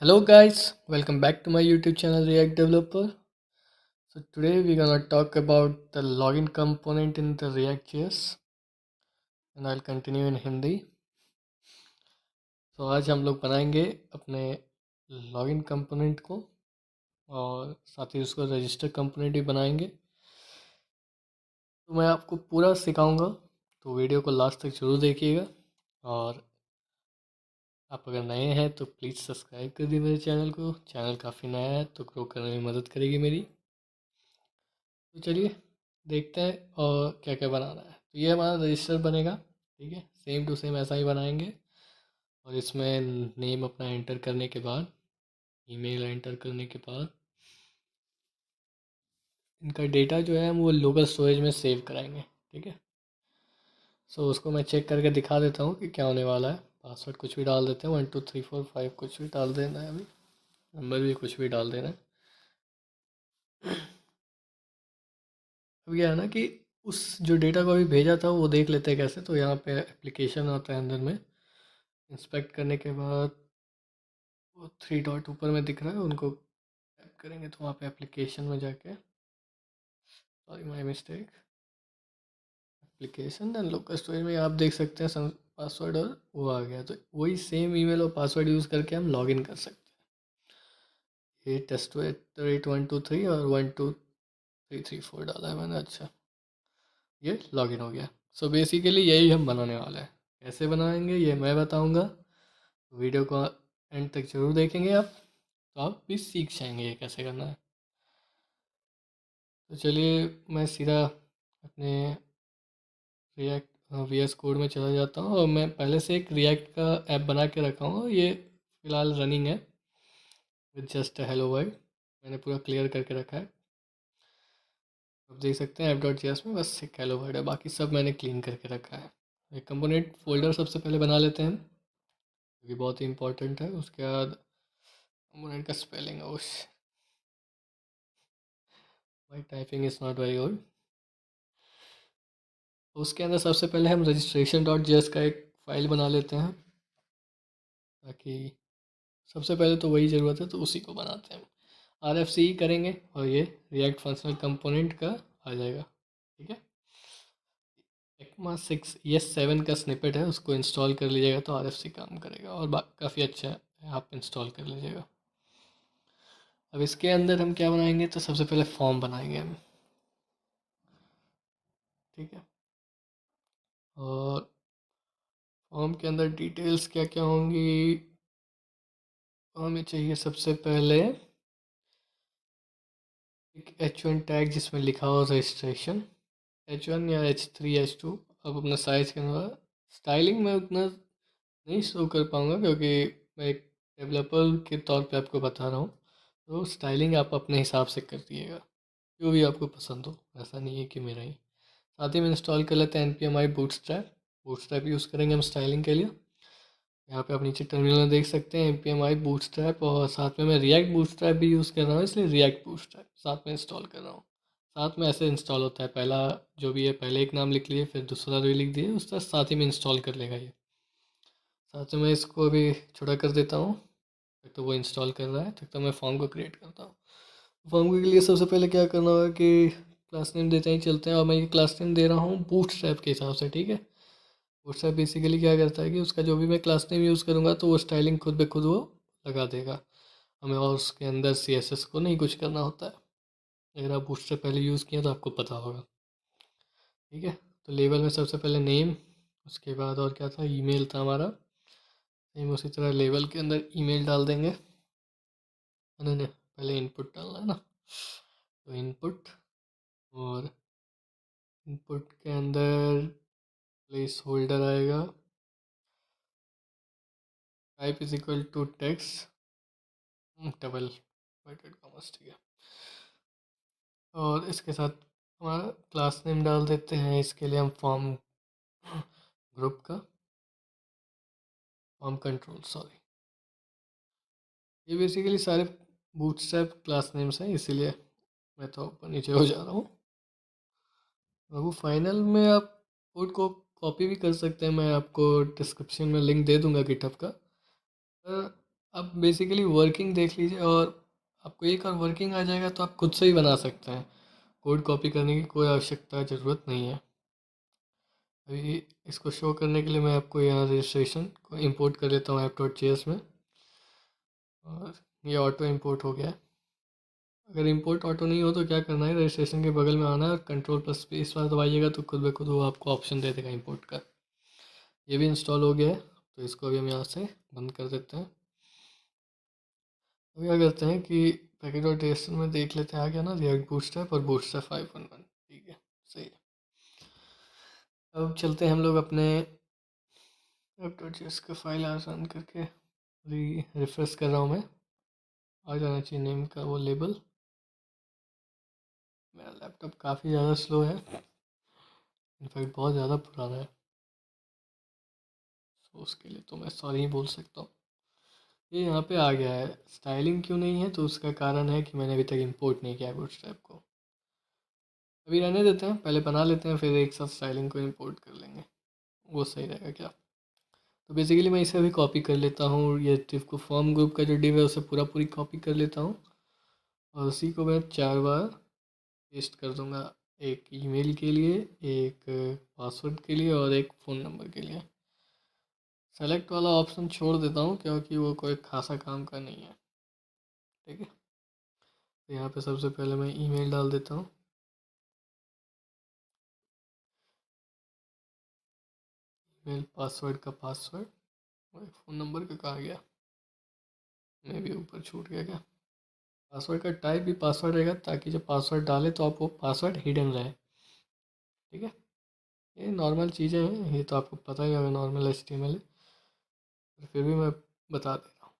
Hello guys, welcome back to my YouTube channel React Developer. So today we're gonna talk about the login component in the React.js and I'll continue in Hindi. So आज हम लोग बनाएंगे अपने login component को और साथ ही उसको register component भी बनाएंगे। तो मैं आपको पूरा सिखाऊंगा, तो वीडियो को लास्ट तक जरूर देखिएगा। और आप अगर नए हैं तो प्लीज़ सब्सक्राइब कर दिए मेरे चैनल को। चैनल काफ़ी नया है तो ग्रो करने में मदद करेगी मेरी। तो चलिए देखते हैं और क्या क्या बनाना है। तो ये हमारा रजिस्टर बनेगा, ठीक है। सेम टू सेम ऐसा ही बनाएंगे और इसमें नेम अपना एंटर करने के बाद, ईमेल एंटर करने के बाद इनका डेटा जो है हम वो लोकल स्टोरेज में सेव कराएंगे, ठीक है। सो उसको मैं चेक करके दिखा देता हूँ कि क्या होने वाला है। पासवर्ड कुछ भी डाल देते हैं, 1 2 3 4 5 कुछ भी डाल देना है, अभी नंबर भी कुछ भी डाल देना है। अब क्या है ना कि उस जो डेटा को अभी भेजा था वो देख लेते हैं कैसे। तो यहाँ पे एप्लीकेशन आता है अंदर में, इंस्पेक्ट करने के बाद वो 3 डॉट ऊपर में दिख रहा है, उनको टैप करेंगे तो वहाँ पे एप्लीकेशन में जाके, sorry my mistake, application and local storage में आप देख सकते हैं पासवर्ड और वो आ गया। तो वही सेम ईमेल और पासवर्ड यूज़ करके हम लॉगिन कर सकते हैं। ये टेस्ट 1 2 3 और 1 2 3 3 4 डाला है मैंने। अच्छा, ये लॉगिन हो गया। सो बेसिकली यही हम बनाने वाले हैं। कैसे बनाएंगे ये मैं बताऊंगा, वीडियो को एंड तक जरूर देखेंगे आप, तो आप भी सीख जाएंगे ये कैसे करना है। तो चलिए मैं सीधा अपने रिएक्ट VS कोड में चला जाता हूँ और मैं पहले से एक रिएक्ट का ऐप बना के रखा हूँ। ये फ़िलहाल रनिंग है विद जस्ट हेलो वर्ल्ड, मैंने पूरा क्लियर करके रखा है। आप देख सकते हैं app.js में बस एक हेलो वर्ल्ड है, बाकी सब मैंने क्लीन करके रखा है। एक कंपोनेंट फोल्डर सबसे पहले बना लेते हैं क्योंकि बहुत ही इंपॉर्टेंट है। उसके बाद कंपोनेंट का spelling, my typing is not very good. उसके अंदर सबसे पहले हम registration.js का एक फ़ाइल बना लेते हैं, ताकि सबसे पहले तो वही ज़रूरत है तो उसी को बनाते हैं। RFC करेंगे और ये रिएक्ट फंक्शनल कंपोनेंट का आ जाएगा, ठीक है। ECMA 6 ये 7 का स्निपेट है, उसको इंस्टॉल कर लीजिएगा तो RFC काम करेगा और काफ़ी अच्छा है, आप इंस्टॉल कर लीजिएगा। अब इसके अंदर हम क्या बनाएंगे, तो सबसे पहले फॉर्म बनाएंगे हम, ठीक है। और फॉर्म के अंदर डिटेल्स क्या क्या होंगी, हमें चाहिए सबसे पहले एक H1 टैग जिसमें लिखा हो रजिस्ट्रेशन, H1 या H3 H2। अब अपना साइज़ करना, स्टाइलिंग मैं उतना नहीं शो कर पाऊँगा क्योंकि मैं एक डेवलपर के तौर पे आपको बता रहा हूँ। तो स्टाइलिंग आप अपने हिसाब से कर दिएगा, जो भी आपको पसंद हो, ऐसा नहीं है कि मेरा ही। साथ ही में इंस्टॉल कर लेते हैं npmi बूटस्ट्रैप। बूटस्ट्रैप यूज़ करेंगे हम स्टाइलिंग के लिए। यहाँ पे आप नीचे टर्मिनल में देख सकते हैं npmi बूटस्ट्रैप, और साथ में मैं रिएक्ट बूटस्ट्रैप भी यूज़ कर रहा हूँ, इसलिए रिएक्ट बूटस्ट्रैप साथ में इंस्टॉल कर रहा हूँ। साथ में ऐसे इंस्टॉल होता है, पहला जो भी है पहले एक नाम लिख लिए, फिर दूसरा भी लिख दिए, उस तरह साथ ही में इंस्टॉल कर लेगा ये। साथ में मैं इसको अभी छोटा कर देता हूँ, तब तो वो इंस्टॉल कर रहा है, तब तो मैं फॉर्म को क्रिएट करता हूँ। फॉर्म के लिए सबसे पहले क्या करना होगा कि क्लास नेम देते ही चलते हैं, और मैं ये क्लास नेम दे रहा हूँ बूटस्ट्रैप के हिसाब से, ठीक है। बूटस्ट्रैप बेसिकली क्या करता है कि उसका जो भी मैं क्लास नेम यूज़ करूँगा तो वो स्टाइलिंग खुद ब खुद वो लगा देगा हमें, और उसके अंदर CSS को नहीं कुछ करना होता है। अगर आप बूटस्ट्रैप पहले यूज़ किए तो आपको पता होगा, ठीक है। तो लेवल में सबसे पहले नेम, उसके बाद और क्या था, ईमेल था हमारा। सेम उसी तरह लेवल के अंदर ईमेल डाल देंगे। नहीं नहीं, पहले इनपुट डालना है ना, तो इनपुट, और इनपुट के अंदर प्लेस होल्डर आएगा, type is equal to text double inverted commas, ठीक है। और इसके साथ हमारा क्लास नेम डाल देते हैं, इसके लिए हम फॉर्म ग्रुप का, फॉर्म कंट्रोल, सॉरी। ये बेसिकली सारे बूटस्ट्रैप क्लास नेम्स हैं, इसीलिए मैं तो ऊपर नीचे हो जा रहा हूँ। अब वो फाइनल में आप कोड को कॉपी भी कर सकते हैं, मैं आपको डिस्क्रिप्शन में लिंक दे दूंगा गिटहब का। आप बेसिकली वर्किंग देख लीजिए, और आपको एक और वर्किंग आ जाएगा तो आप खुद से ही बना सकते हैं। कोड कॉपी करने की कोई आवश्यकता ज़रूरत नहीं है। अभी इसको शो करने के लिए मैं आपको यहाँ रजिस्ट्रेशन को इंपोर्ट कर लेता हूँ app.js में, और ये ऑटो इंपोर्ट हो गया है। अगर इंपोर्ट ऑटो नहीं हो तो क्या करना है, रजिस्ट्रेशन के बगल में आना है और कंट्रोल प्लस स्पेस बार दबाइएगा तो खुद ब खुद वो आपको ऑप्शन दे देगा इंपोर्ट का। ये भी इंस्टॉल हो गया है, तो इसको अभी हम यहाँ से बंद कर देते हैं। तो क्या करते हैं कि पैकेट और टेस्टर में देख लेते हैं आ गया ना रिएक्ट बूटस्ट्रैप और बूटस्ट्रैप 5.1। ठीक है, सही है। अब चलते हैं हम लोग अपने app.js का फाइल आसान करके रिफ्रेश कर रहा हूँ मैं। आ जाना चाहिए नेम का वो लेबल। मेरा लैपटॉप काफ़ी ज़्यादा स्लो है, इनफैक्ट बहुत ज़्यादा पुराना है, तो उसके लिए तो मैं सॉरी ही बोल सकता हूँ। ये यहाँ पे आ गया है, स्टाइलिंग क्यों नहीं है, तो उसका कारण है कि मैंने अभी तक इंपोर्ट नहीं किया है बूटस्ट्रैप को। अभी रहने देते हैं, पहले बना लेते हैं, फिर एक साथ स्टाइलिंग को इंपोर्ट कर लेंगे, वो सही रहेगा क्या। तो बेसिकली मैं इसे अभी कॉपी कर लेता हूँ, ये div को फॉर्म ग्रुप का जो div है उसे पूरा पूरी कॉपी कर लेता हूँ, और उसी को मैं 4 बार पेस्ट कर दूँगा। एक ईमेल के लिए, एक पासवर्ड के लिए, और एक फ़ोन नंबर के लिए। सेलेक्ट वाला ऑप्शन छोड़ देता हूँ क्योंकि वो कोई खासा काम का नहीं है। ठीक है, तो यहाँ पे सबसे पहले मैं ईमेल डाल देता हूँ। ईमेल पासवर्ड का पासवर्ड, और फ़ोन नंबर का कहाँ गया, मैं भी ऊपर छूट गया क्या। पासवर्ड का टाइप भी पासवर्ड रहेगा, ताकि जब पासवर्ड डाले तो आप वो पासवर्ड हिडन रहे। ठीक है, ये नॉर्मल चीज़ें हैं, ये तो आपको पता ही होगा, नॉर्मल HTML है, पर फिर भी मैं बता दे रहा हूँ।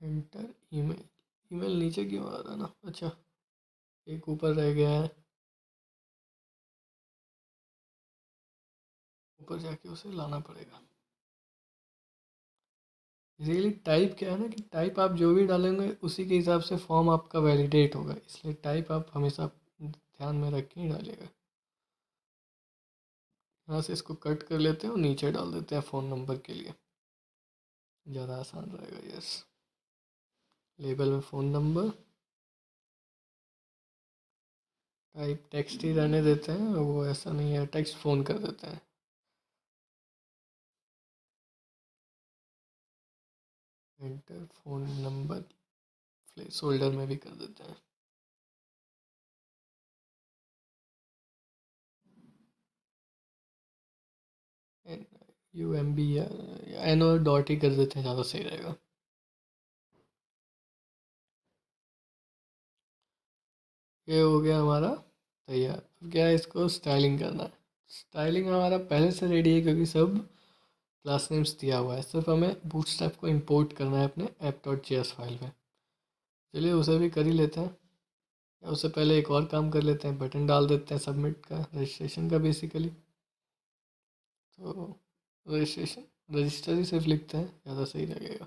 एंटर ईमेल, ईमेल नीचे क्यों आ रहा है ना, अच्छा एक ऊपर रह गया है, ऊपर जाके उसे लाना पड़ेगा। रियली टाइप क्या है ना कि टाइप आप जो भी डालेंगे उसी के हिसाब से फॉर्म आपका वैलिडेट होगा, इसलिए टाइप आप हमेशा ध्यान में रख के ही डालिएगा। यहाँ से इसको कट कर लेते हैं और नीचे डाल देते हैं फ़ोन नंबर के लिए, ज़्यादा आसान रहेगा। यस, लेबल में फ़ोन नंबर, टाइप टेक्स्ट ही रहने देते हैं, वो ऐसा नहीं है, टेक्स्ट फ़ोन कर देते हैं। Enter phone number place holder में भी कर देते हैं। UMB या NO डॉट ही कर देते हैं, ज़्यादा सही रहेगा। ये हो गया हमारा तैयार। अब क्या है, इसको स्टाइलिंग करना है। स्टाइलिंग हमारा पहले से रेडी है क्योंकि सब क्लास नेम्स दिया हुआ है, सिर्फ हमें बूटस्ट्रैप को इंपोर्ट करना है अपने app.js फाइल में। चलिए उसे भी कर ही लेते हैं, या उससे पहले एक और काम कर लेते हैं, बटन डाल देते हैं सबमिट का, रजिस्ट्रेशन का बेसिकली। तो रजिस्ट्रेशन, रजिस्टर ही सिर्फ लिखते हैं, ज़्यादा सही लगेगा।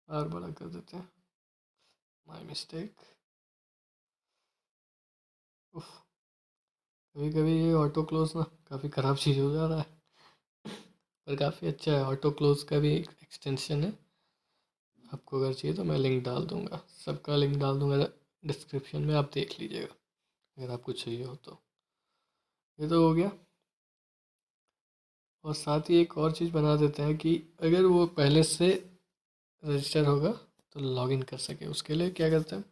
और बड़ा कर देते हैं, माई मिस्टेक। उफ, कभी कभी ये ऑटो क्लोज ना काफ़ी ख़राब चीज़ हो जा रहा है, पर काफ़ी अच्छा है। ऑटो क्लोज का भी एक एक्सटेंशन है, आपको अगर चाहिए तो मैं लिंक डाल दूँगा, सबका लिंक डाल दूँगा डिस्क्रिप्शन में, आप देख लीजिएगा अगर आपको चाहिए हो तो। ये तो हो गया, और साथ ही एक और चीज़ बना देते हैं कि अगर वो पहले से रजिस्टर होगा तो लॉगिन कर सके। उसके लिए क्या करते हैं,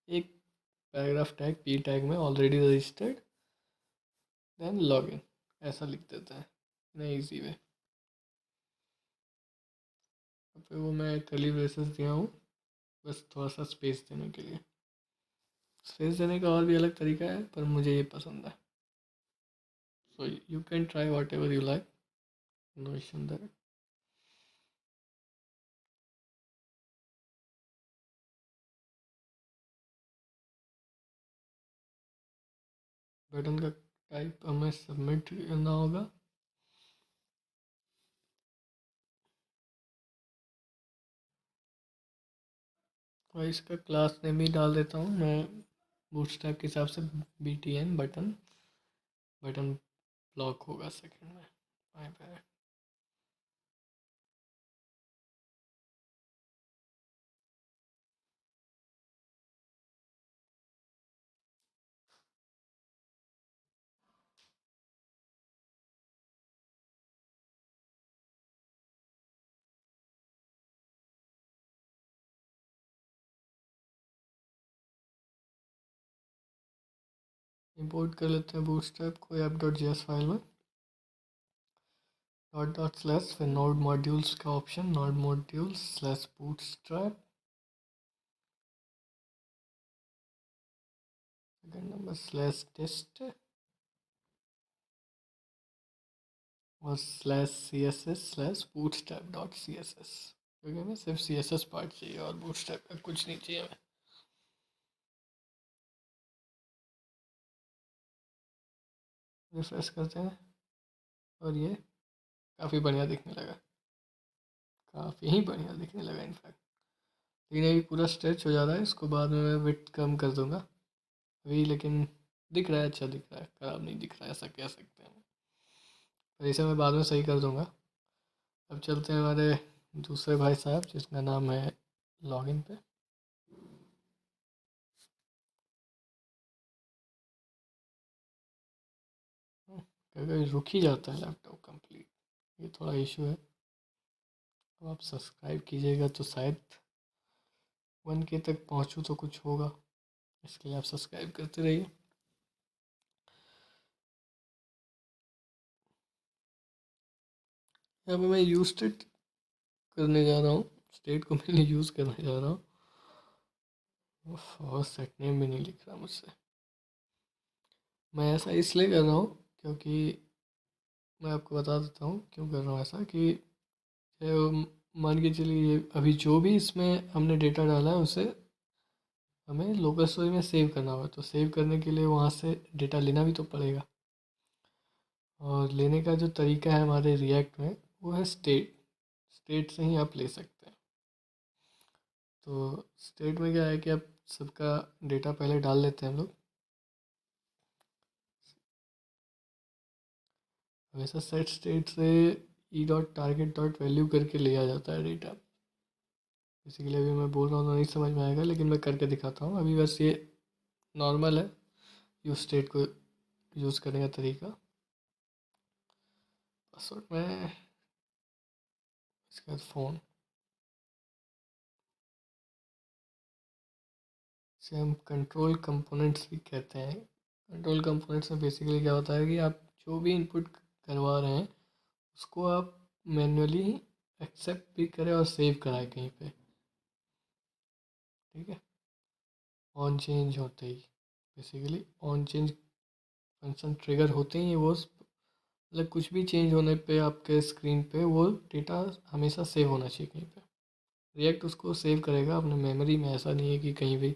एक पैराग्राफ टैग पी टैग में ऑलरेडी रजिस्टर्ड देन लॉगिन ऐसा लिख देते हैं इन ईजी वे। फिर वो मैं कर्ली ब्रेसेस दिया हूँ बस थोड़ा सा स्पेस देने के लिए। स्पेस देने का और भी अलग तरीका है, पर मुझे ये पसंद है। So you can try whatever you like, no issue that. Button का टाइप हमें सबमिट करना होगा। और इसका क्लास नेम भी डाल देता हूँ मैं बूटस्ट्रैप के हिसाब से, BTN बटन, बटन ब्लॉक होगा सेकंड में। Bye bye. इंपोर्ट कर लेते हैं बूटस्ट्रैप को app dot G S file में। डॉट डॉट स्लैश फिर नोड मॉड्यूल्स का option, node modules slash Bootstrap, second number slash test और slash C S S slash Bootstrap dot C S S, क्योंकि हमें सिर्फ सी एस एस पार्ट चाहिए और bootstrap का कुछ नहीं चाहिए हमें। रिफ्रेश करते हैं और ये काफ़ी बढ़िया दिखने लगा, काफ़ी ही बढ़िया दिखने लगा इनफैक्ट। लेकिन अभी पूरा स्ट्रेच हो जा रहा है, इसको बाद में मैं विड्थ कम कर दूंगा अभी, लेकिन दिख रहा है, अच्छा दिख रहा है, ख़राब नहीं दिख रहा है, ऐसा कह सकते हैं। पर इसे मैं बाद में सही कर दूंगा। अब चलते हैं हमारे दूसरे भाई साहब जिसका नाम है लॉगिन पे। कभी कभी रुक ही जाता है लैपटॉप कंप्लीट, ये थोड़ा इशू है। अब आप सब्सक्राइब कीजिएगा तो शायद 1K तक पहुंचूँ तो कुछ होगा, इसके लिए आप सब्सक्राइब करते रहिए। यहाँ पे मैं यूज स्टेट करने जा रहा हूँ, स्टेट को मैंने यूज़ करने जा रहा हूँ और सेट नेम भी नहीं लिख रहा मुझसे। मैं ऐसा इसलिए कर रहा हूँ क्योंकि मैं आपको बता देता हूँ क्यों कर रहा हूँ ऐसा, कि मान के चलिए अभी जो भी इसमें हमने डेटा डाला है उसे हमें लोकल स्टोरेज में सेव करना होगा, तो सेव करने के लिए वहाँ से डेटा लेना भी तो पड़ेगा। और लेने का जो तरीका है हमारे रिएक्ट में वो है स्टेट, स्टेट से ही आप ले सकते हैं। तो स्टेट में क्या है कि आप सबका डेटा पहले डाल लेते हैं हम लोग। हमेशा सेट स्टेट से E dot target dot value करके लिया जाता है डेटा। बेसिकली अभी मैं बोल रहा हूँ तो नहीं समझ में आएगा, लेकिन मैं करके दिखाता हूँ। अभी बस ये नॉर्मल है यूज स्टेट को यूज़ करने का तरीका। पासवर्ड में इसके बाद फ़ोन, इसे हम कंट्रोल कंपोनेंट्स भी कहते हैं। कंट्रोल कंपोनेंट्स में बेसिकली क्या होता है कि आप जो भी इनपुट करवा रहे हैं उसको आप मैन्युअली एक्सेप्ट भी करें और सेव कराएं कहीं पे, ठीक है। ऑन चेंज होते ही basically on change function trigger होते ही वो मतलब कुछ भी चेंज होने पे आपके स्क्रीन पे वो डेटा हमेशा सेव होना चाहिए कहीं पे। रिएक्ट उसको सेव करेगा अपने मेमोरी में, ऐसा नहीं है कि कहीं भी,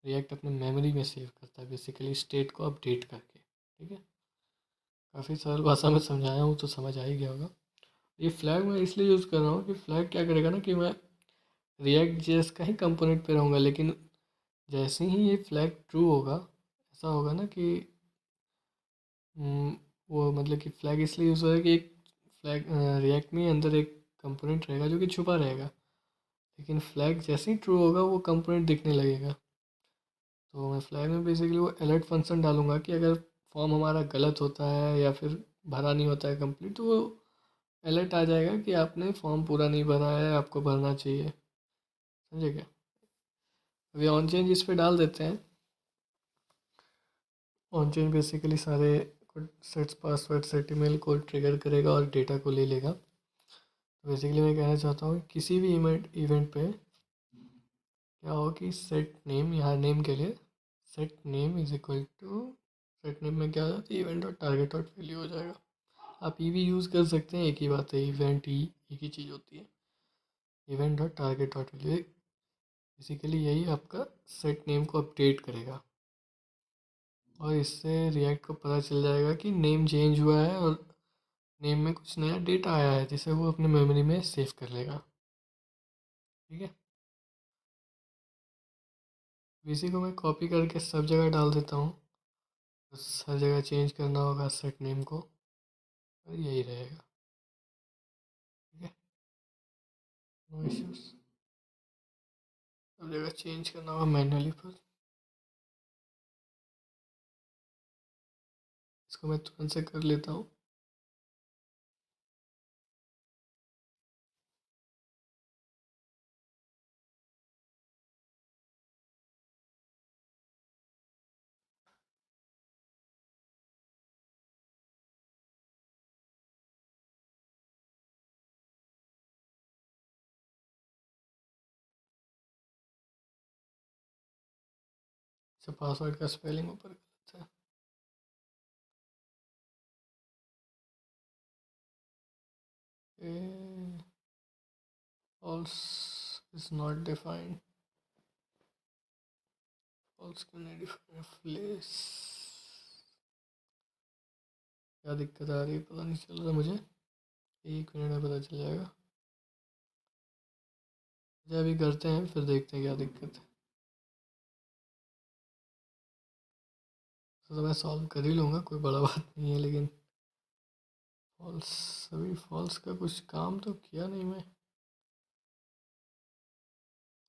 रिएक्ट अपने मेमोरी में सेव करता है बेसिकली स्टेट को अपडेट करके, ठीक है। काफ़ी सरल भाषा में समझाया हूँ तो समझ आ ही गया होगा। ये फ्लैग मैं इसलिए यूज़ कर रहा हूँ कि फ्लैग क्या करेगा ना कि मैं रिएक्ट जेएस का ही कंपोनेंट पे रहूँगा, लेकिन जैसे ही ये फ्लैग ट्रू होगा, ऐसा होगा ना कि वो मतलब कि फ्लैग इसलिए यूज़ होगा कि एक फ्लैग रिएक्ट में अंदर एक कंपोनेंट रहेगा जो कि छुपा रहेगा, लेकिन फ्लैग जैसे ही ट्रू होगा वो कंपोनेंट दिखने लगेगा। तो मैं फ्लैग में बेसिकली वो अलर्ट फंक्शन डालूंगा कि अगर फॉर्म हमारा गलत होता है या फिर भरा नहीं होता है कंप्लीट, तो वो अलर्ट आ जाएगा कि आपने फॉर्म पूरा नहीं भरा है, आपको भरना चाहिए। समझे क्या। अभी ऑन चेंज इस पर डाल देते हैं। ऑन चेंज बेसिकली सारे सेट्स पासवर्ड सेट ईमेल को ट्रिगर करेगा और डेटा को ले लेगा। तो बेसिकली मैं कहना चाहता हूँ किसी भी इवेंट पे क्या हो कि सेट नेम, यहाँ नेम के लिए set name is equal to, set name में क्या हो जाता है इवेंट और टारगेट और वैल्यू हो जाएगा। आप ई भी यूज़ कर सकते हैं, एक ही बात है, इवेंट ई एक ही चीज़ होती है। इवेंट और टारगेट और वैल्यू बेसिकली यही आपका सेट नेम को अपडेट करेगा और इससे रिएक्ट को पता चल जाएगा कि नेम चेंज हुआ है और नेम में कुछ नया डेटा आया है जिसे वो अपने मेमोरी में सेव कर लेगा, ठीक है। इसी को मैं कॉपी करके सब जगह डाल देता हूँ, बस हर जगह चेंज करना होगा सेट नेम को। और यही रहेगा। ठीक है, नो इश्यूज। अब जगह चेंज करना होगा मैनुअली पर, इसको मैं तुरंत से कर लेता हूँ। अच्छा, पासवर्ड का स्पेलिंग ऊपर गलत है। False is not defined. False क्यों नहीं डिफाइंड? प्लेस, क्या दिक्कत आ रही है पता नहीं चल रहा मुझे। 1 मिनट में पता चल जाएगा। अच्छा, अभी करते हैं फिर देखते हैं क्या दिक्कत है। तो मैं सॉल्व कर ही लूँगा, कोई बड़ा बात नहीं है। लेकिन फॉल्स, अभी फॉल्स का कुछ काम तो किया नहीं मैं।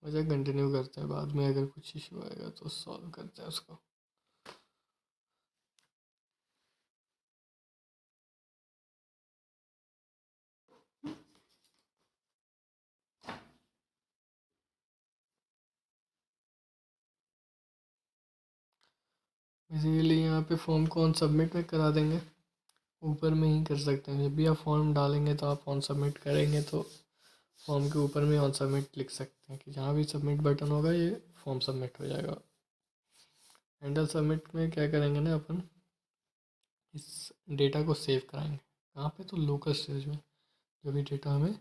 अच्छा, कंटिन्यू करते हैं, बाद में अगर कुछ इशू आएगा तो सॉल्व करते हैं उसको। बेसिकली यहाँ पे फॉर्म को ऑन सबमिट में करा देंगे, ऊपर में ही कर सकते हैं। जब भी आप फॉर्म डालेंगे तो आप ऑन सबमिट करेंगे तो फॉर्म के ऊपर में ऑन सबमिट लिख सकते हैं कि जहाँ भी सबमिट बटन होगा ये फॉर्म सबमिट हो जाएगा। हैंडल सबमिट में क्या करेंगे ना अपन, इस डेटा को सेव कराएंगे। कहाँ पे? तो लोकल स्टोरेज में, जो भी डेटा हमें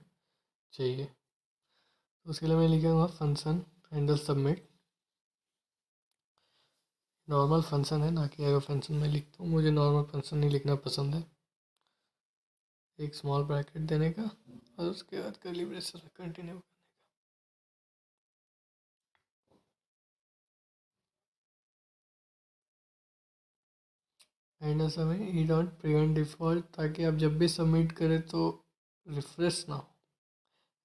चाहिए। तो उसके लिए मैं लिखूँगा function handle submit. Normal function है ना कि एरो फंक्शन में लिखता हूँ, मुझे नॉर्मल फंक्शन नहीं लिखना पसंद है। एक स्मॉल ब्रैकेट देने का और उसके बाद कर्ली ब्रेसेस में कंटिन्यू। एंड समय ई डॉट प्रिवेंट डिफ़ॉल्ट, ताकि आप जब भी सबमिट करें तो रिफ्रेश ना हो।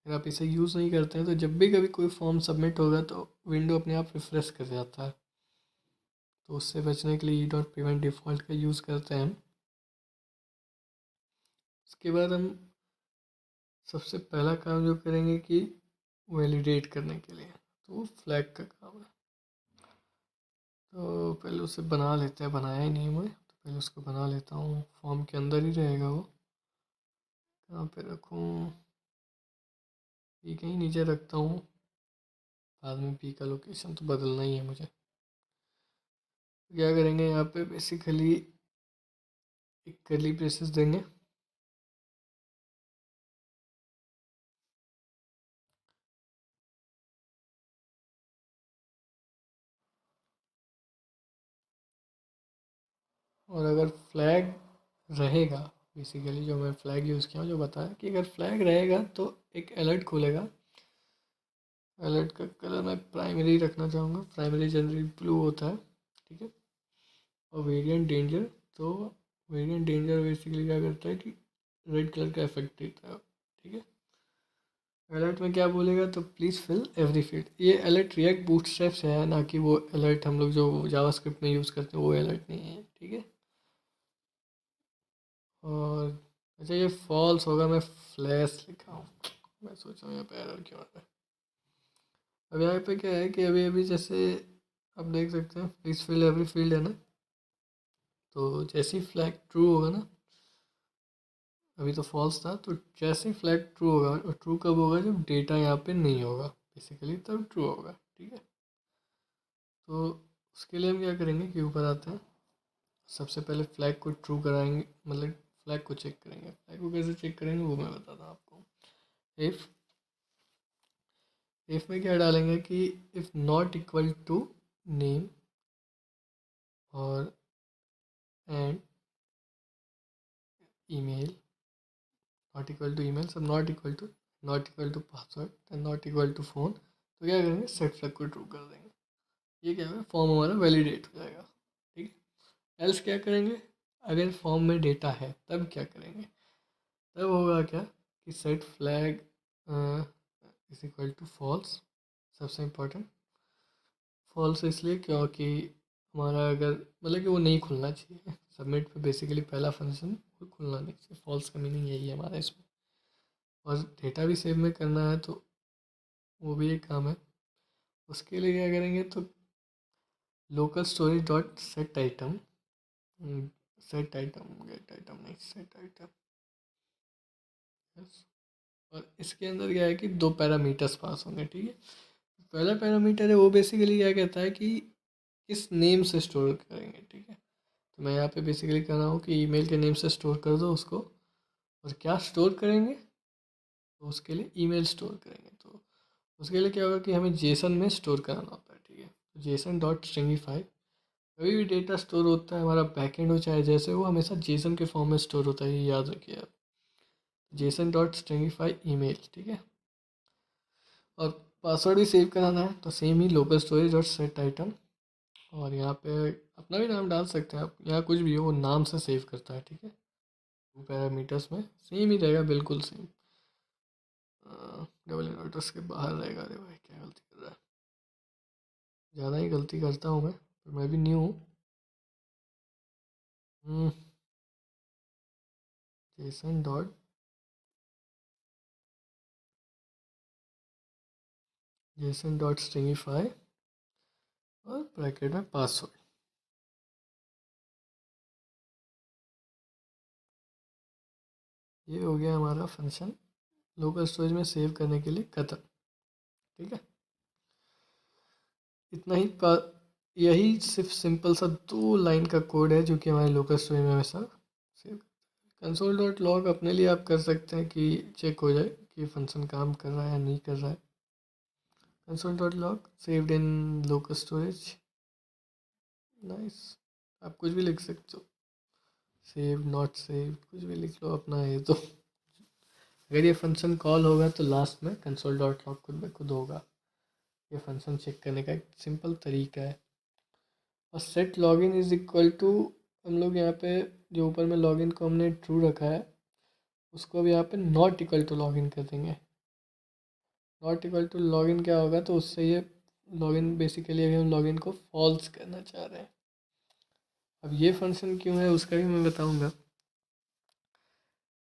अगर आप इसे यूज़ नहीं करते हैं तो जब भी कभी कोई फॉर्म सबमिट होगा तो विंडो अपने आप रिफ्रेश कर जाता है। तो उससे बचने के लिए ई डॉट प्रिवेंट डिफ़ॉल्ट का यूज़ करते हैं हम। उसके बाद हम सबसे पहला काम जो करेंगे कि वैलिडेट करने के लिए, तो वो फ्लैग का काम है। तो पहले उसे बना लेते हैं, बनाया ही नहीं मैं तो पहले उसको बना लेता हूँ। फॉर्म के अंदर ही रहेगा वो। कहाँ पे रखूँ? पी कहीं नीचे रखता हूँ, बाद में पी का लोकेशन तो बदलना ही है मुझे। क्या करेंगे यहाँ पे, बेसिकली एक कर्ली ब्रेसेस देंगे। और अगर फ्लैग रहेगा, बेसिकली जो मैं फ्लैग यूज़ किया हूँ जो बताया कि अगर फ्लैग रहेगा तो एक अलर्ट खुलेगा। अलर्ट का कलर मैं प्राइमरी रखना चाहूँगा, प्राइमरी जनरली ब्लू होता है। ठीक है, और वेरिएंट डेंजर, तो वेरिएंट डेंजर बेसिकली क्या करता है कि रेड कलर का इफेक्ट देता है। ठीक है, अलर्ट में क्या बोलेगा तो प्लीज़ फिल एवरी फील्ड। ये अलर्ट रिएक्ट बूटस्ट्रैप से है ना कि वो अलर्ट हम लोग जो जावास्क्रिप्ट में यूज़ करते हैं वो अलर्ट नहीं है। ठीक है, और अच्छा ये फॉल्स होगा, मैं फ्लैश लिखा हूँ। मैं सोच रहा हूँ यहाँ पे एरर क्यों आ रहा है। अब यहाँ पे क्या है कि अभी अभी जैसे आप देख सकते हैं प्लीज़ फिल एवरी फील्ड है ना, तो जैसे ही फ्लैग ट्रू होगा ना, अभी तो फॉल्स था, तो जैसे ही फ्लैग ट्रू होगा, और ट्रू कब होगा? जब डेटा यहाँ पे नहीं होगा बेसिकली, तब ट्रू होगा। ठीक है, तो उसके लिए हम क्या करेंगे कि ऊपर आते हैं, सबसे पहले फ्लैग को ट्रू कराएंगे, मतलब फ्लैग को चेक करेंगे। फ्लैग को कैसे चेक करेंगे वो मैं बताता हूँ आपको। इफ़ इफ़ में क्या डालेंगे कि if not equal to name और and email, not equal to email सब not equal to password and not equal to phone, तो क्या करेंगे सेट फ्लैग को ट्रू कर देंगे। ये क्या है, फॉर्म हमारा वैलिडेट हो जाएगा। ठीक है, एल्स क्या करेंगे, अगर फॉर्म में डेटा है तब क्या करेंगे, तब होगा क्या कि set flag is equal to false. सबसे इम्पोर्टेंट फॉल्स इसलिए क्योंकि हमारा अगर मतलब कि वो नहीं खुलना चाहिए सबमिट पे, बेसिकली पहला फंक्शन वो खुलना नहीं चाहिए। फॉल्स का मीनिंग यही है हमारा इसमें। और डेटा भी सेव में करना है तो वो भी एक काम है। उसके लिए क्या करेंगे तो local storage dot set item, set item gate item नहीं, सेट आइटम। यस। और इसके अंदर क्या है कि दो पैरामीटर्स पास होंगे, ठीक है। पहला पैरामीटर है वो बेसिकली क्या कहता है कि किस नेम से स्टोर करेंगे, ठीक है। तो मैं यहाँ पे बेसिकली कर रहा हूँ कि ईमेल के नेम से स्टोर कर दो उसको। और क्या स्टोर करेंगे तो उसके लिए ईमेल स्टोर करेंगे। तो उसके लिए क्या होगा कि हमें जेसन में स्टोर कराना होता है, ठीक है। तो जेसन डॉट स्ट्रिंगीफाई, कभी भी डेटा स्टोर होता है हमारा बैकएंड हो चाहे जैसे, वो हमेशा जेसन के फॉर्म में स्टोर होता है, ये याद रखिए आप। जेसन डॉट स्ट्रिंगीफाई ईमेल, ठीक है। और पासवर्ड भी सेव कराना है तो सेम ही local storage dot set item. और यहाँ पे अपना भी नाम डाल सकते हैं आप, यहाँ कुछ भी हो वो नाम से सेव करता है, ठीक है। टू पैरामीटर्स में सेम ही रहेगा, बिल्कुल सेम। डबल इन्वर्टर्स के बाहर रहेगा। अरे भाई क्या गलती कर रहा है, ज़्यादा ही गलती करता हूँ मैं, पर मैं भी न्यू हूँ। Jason dot JSON dot stringify और ब्रैकेट में पासवर्ड। ये हो गया हमारा फंक्शन लोकल स्टोरेज में सेव करने के लिए ख़त्म, ठीक है। इतना ही यही सिर्फ सिंपल सा 2 लाइन का कोड है जो कि हमारे लोकल स्टोरेज में हमेशा सेव। कंसोल डॉट लॉग अपने लिए आप कर सकते हैं कि चेक हो जाए कि फंक्शन काम कर रहा है या नहीं कर रहा है। Console dot log saved in local storage, nice. आप कुछ भी लिख सकते हो, सेव नॉट सेव कुछ भी लिख लो अपना है तो। अगर ये फंक्शन कॉल होगा तो लास्ट में कंसोल डॉट लॉग खुद ब खुद होगा। ये फंक्शन चेक करने का एक सिंपल तरीका है। और set login is equal to, हम लोग यहाँ पे जो ऊपर में लॉगिन को हमने ट्रू रखा है उसको अब यहाँ पे नॉट इक्वल टू लॉगिन कर देंगे। नॉट इक्वल टू लॉगिन क्या होगा तो उससे ये लॉगिन बेसिकली अभी हम लॉगिन को फॉल्स करना चाह रहे हैं। अब ये फंक्शन क्यों है उसका भी मैं बताऊंगा।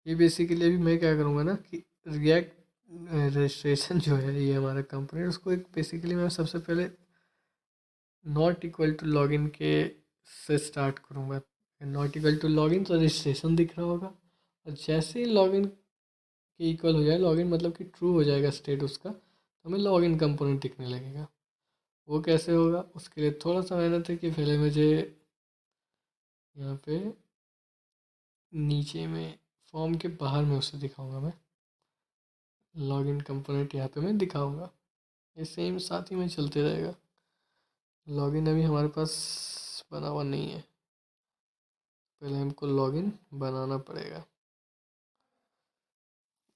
ये बेसिकली अभी मैं क्या करूँगा ना कि रिएक्ट रजिस्ट्रेशन जो है ये हमारा कंपोनेंट, उसको एक बेसिकली मैं सबसे पहले नॉट इक्वल टू लॉगिन के से स्टार्ट करूँगा। नॉट इक्वल टू लॉगिन तो रजिस्ट्रेशन दिख रहा होगा, और जैसे ही लॉगिन के इक्वल हो जाए, लॉगिन मतलब कि ट्रू हो जाएगा स्टेट उसका, तो हमें लॉगिन कंपोनेंट दिखने लगेगा। वो कैसे होगा उसके लिए थोड़ा सा मेहनत है कि पहले मुझे यहाँ पे नीचे में फॉर्म के बाहर में उसे दिखाऊंगा मैं। लॉगिन कंपोनेंट यहाँ पे मैं दिखाऊंगा, ये सेम साथ ही में चलते रहेगा। लॉगिन अभी हमारे पास बना हुआ नहीं है, पहले हमको लॉगिन बनाना पड़ेगा।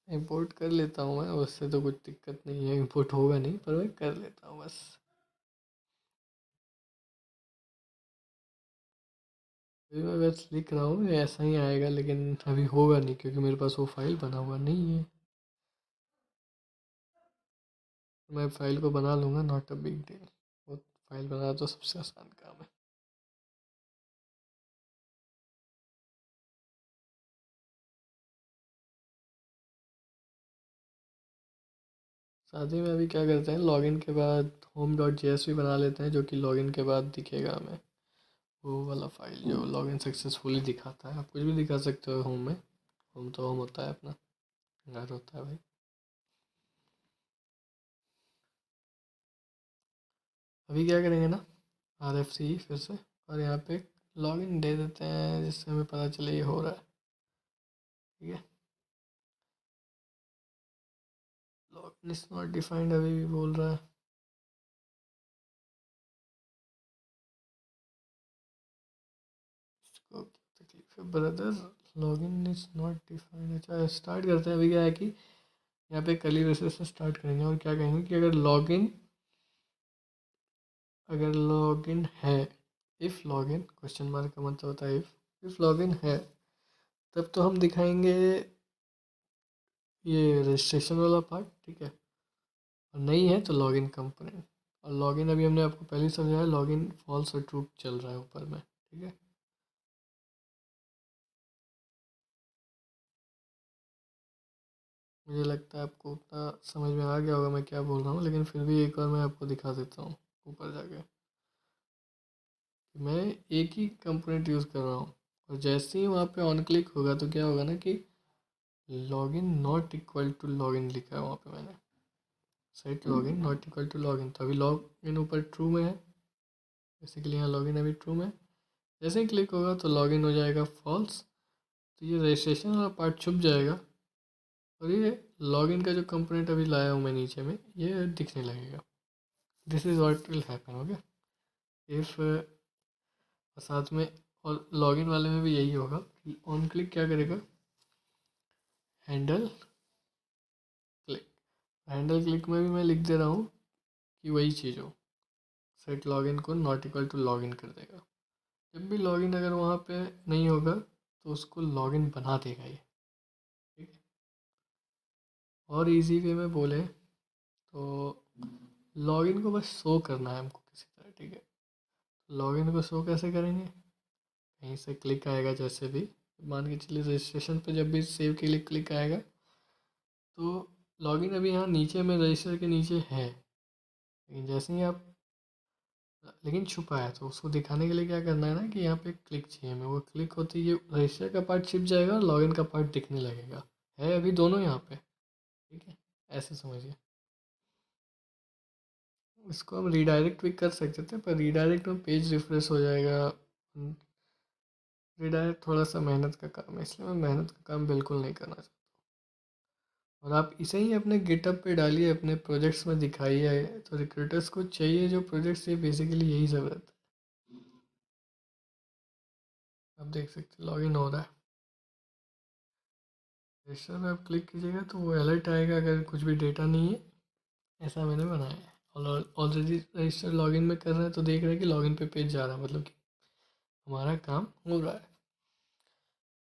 इंपोर्ट कर लेता हूँ मैं, उससे तो कुछ दिक्कत नहीं है, इंपोर्ट होगा नहीं पर मैं कर लेता हूँ बस। अभी मैं बस लिख रहा हूँ ऐसा ही आएगा, लेकिन अभी होगा नहीं क्योंकि मेरे पास वो फाइल बना हुआ नहीं है। मैं फाइल को बना लूँगा, नॉट अ बिग डील। वो फाइल बनाना तो सबसे आसान काम है। साथ ही में अभी क्या करते हैं, लॉगिन के बाद होम डॉट जे एस भी बना लेते हैं जो कि लॉगिन के बाद दिखेगा हमें। वो वाला फाइल जो लॉगिन सक्सेसफुली दिखाता है। आप कुछ भी दिखा सकते हो होम में, होम तो होम होता है अपना, घर होता है भाई। अभी क्या करेंगे ना, आर एफ सी फिर से, और यहाँ पे लॉगिन दे देते हैं जिससे हमें पता चले ये हो रहा है, ठीक है। लॉगिन इज नॉट डिफाइंड अभी भी बोल रहा है। इसको क्या तकलीफ है brother, login is not defined. अच्छा स्टार्ट करते हैं। अभी क्या है कि यहाँ पे कर्ली ब्रेसेस से स्टार्ट करेंगे और क्या कहेंगे कि अगर लॉगिन है, इफ़ लॉगिन क्वेश्चन मार्क का मतलब होता है इफ़ लॉगिन है, तब तो हम दिखाएंगे ये रजिस्ट्रेशन वाला पार्ट, ठीक है। और नहीं है तो लॉगिन कंपोनेंट, और लॉगिन अभी हमने आपको पहले ही समझाया, लॉगिन फॉल्स और ट्रू चल रहा है ऊपर में, ठीक है। मुझे लगता है आपको उतना समझ में आ गया होगा मैं क्या बोल रहा हूँ, लेकिन फिर भी एक बार मैं आपको दिखा देता हूँ ऊपर जाके कि मैं एक ही कंपोनेंट यूज़ कर रहा हूँ। और जैसे ही वहाँ पे ऑन क्लिक होगा तो क्या होगा ना कि login not equal to login लिखा है वहाँ पे मैंने, set login not equal to login, तो अभी लॉगिन ऊपर ट्रू में है, बेसिकली यहाँ लॉगिन अभी ट्रू में। जैसे ही क्लिक होगा तो लॉगिन हो जाएगा फॉल्स, तो ये रजिस्ट्रेशन वाला पार्ट छुप जाएगा, और ये लॉगिन का जो कंपोनेंट अभी लाया हूँ मैं नीचे में, ये दिखने लगेगा। This is what will happen, okay. If साथ में, और लॉगिन वाले में भी यही होगा कि ऑन क्लिक क्या करेगा, हैंडल क्लिक, हैंडल क्लिक में भी मैं लिख दे रहा हूँ कि वही चीज़ हो, सेट लॉगिन को नॉट इक्वल टू लॉगिन कर देगा। जब भी लॉगिन अगर वहाँ पे नहीं होगा तो उसको लॉगिन बना देगा ये, ठीक है। और इजी वे में बोले तो लॉगिन को बस शो करना है हमको किसी तरह, ठीक है। लॉगिन को शो कैसे करेंगे, कहीं से क्लिक आएगा, जैसे भी मान के चलिए रजिस्ट्रेशन पे जब भी सेव के लिए क्लिक आएगा तो लॉगिन अभी यहाँ नीचे में रजिस्टर के नीचे है, लेकिन जैसे ही आप, लेकिन छुपा है, तो उसको दिखाने के लिए क्या करना है ना कि यहाँ पे क्लिक चाहिए हमें, वो क्लिक होती है रजिस्टर का पार्ट छिप जाएगा और लॉगिन का पार्ट दिखने लगेगा, है अभी दोनों यहाँ पे, ठीक है। ऐसे समझिए। इसको हम रीडायरेक्ट भी कर सकते थे, पर रीडायरेक्ट में पेज रिफ्रेश हो जाएगा। रीडायरेक्ट थोड़ा सा मेहनत का काम है, इसलिए मैं मेहनत का काम बिल्कुल नहीं करना चाहता। और आप इसे ही अपने गिटअप पे डालिए, अपने प्रोजेक्ट्स में दिखाइए, तो रिक्रूटर्स को चाहिए जो प्रोजेक्ट्स, ये बेसिकली यही सब रहता है। आप देख सकते हैं लॉगिन हो रहा है, रजिस्टर में आप क्लिक कीजिएगा तो वो अलर्ट आएगा अगर कुछ भी डेटा नहीं है। ऐसा मैंने बनाया है, और ऑलरेडी रजिस्टर लॉगिन में कर रहे हैं तो देख रहे हैं कि लॉगिन पे पेज जा रहा है, मतलब कि हमारा काम हो रहा है।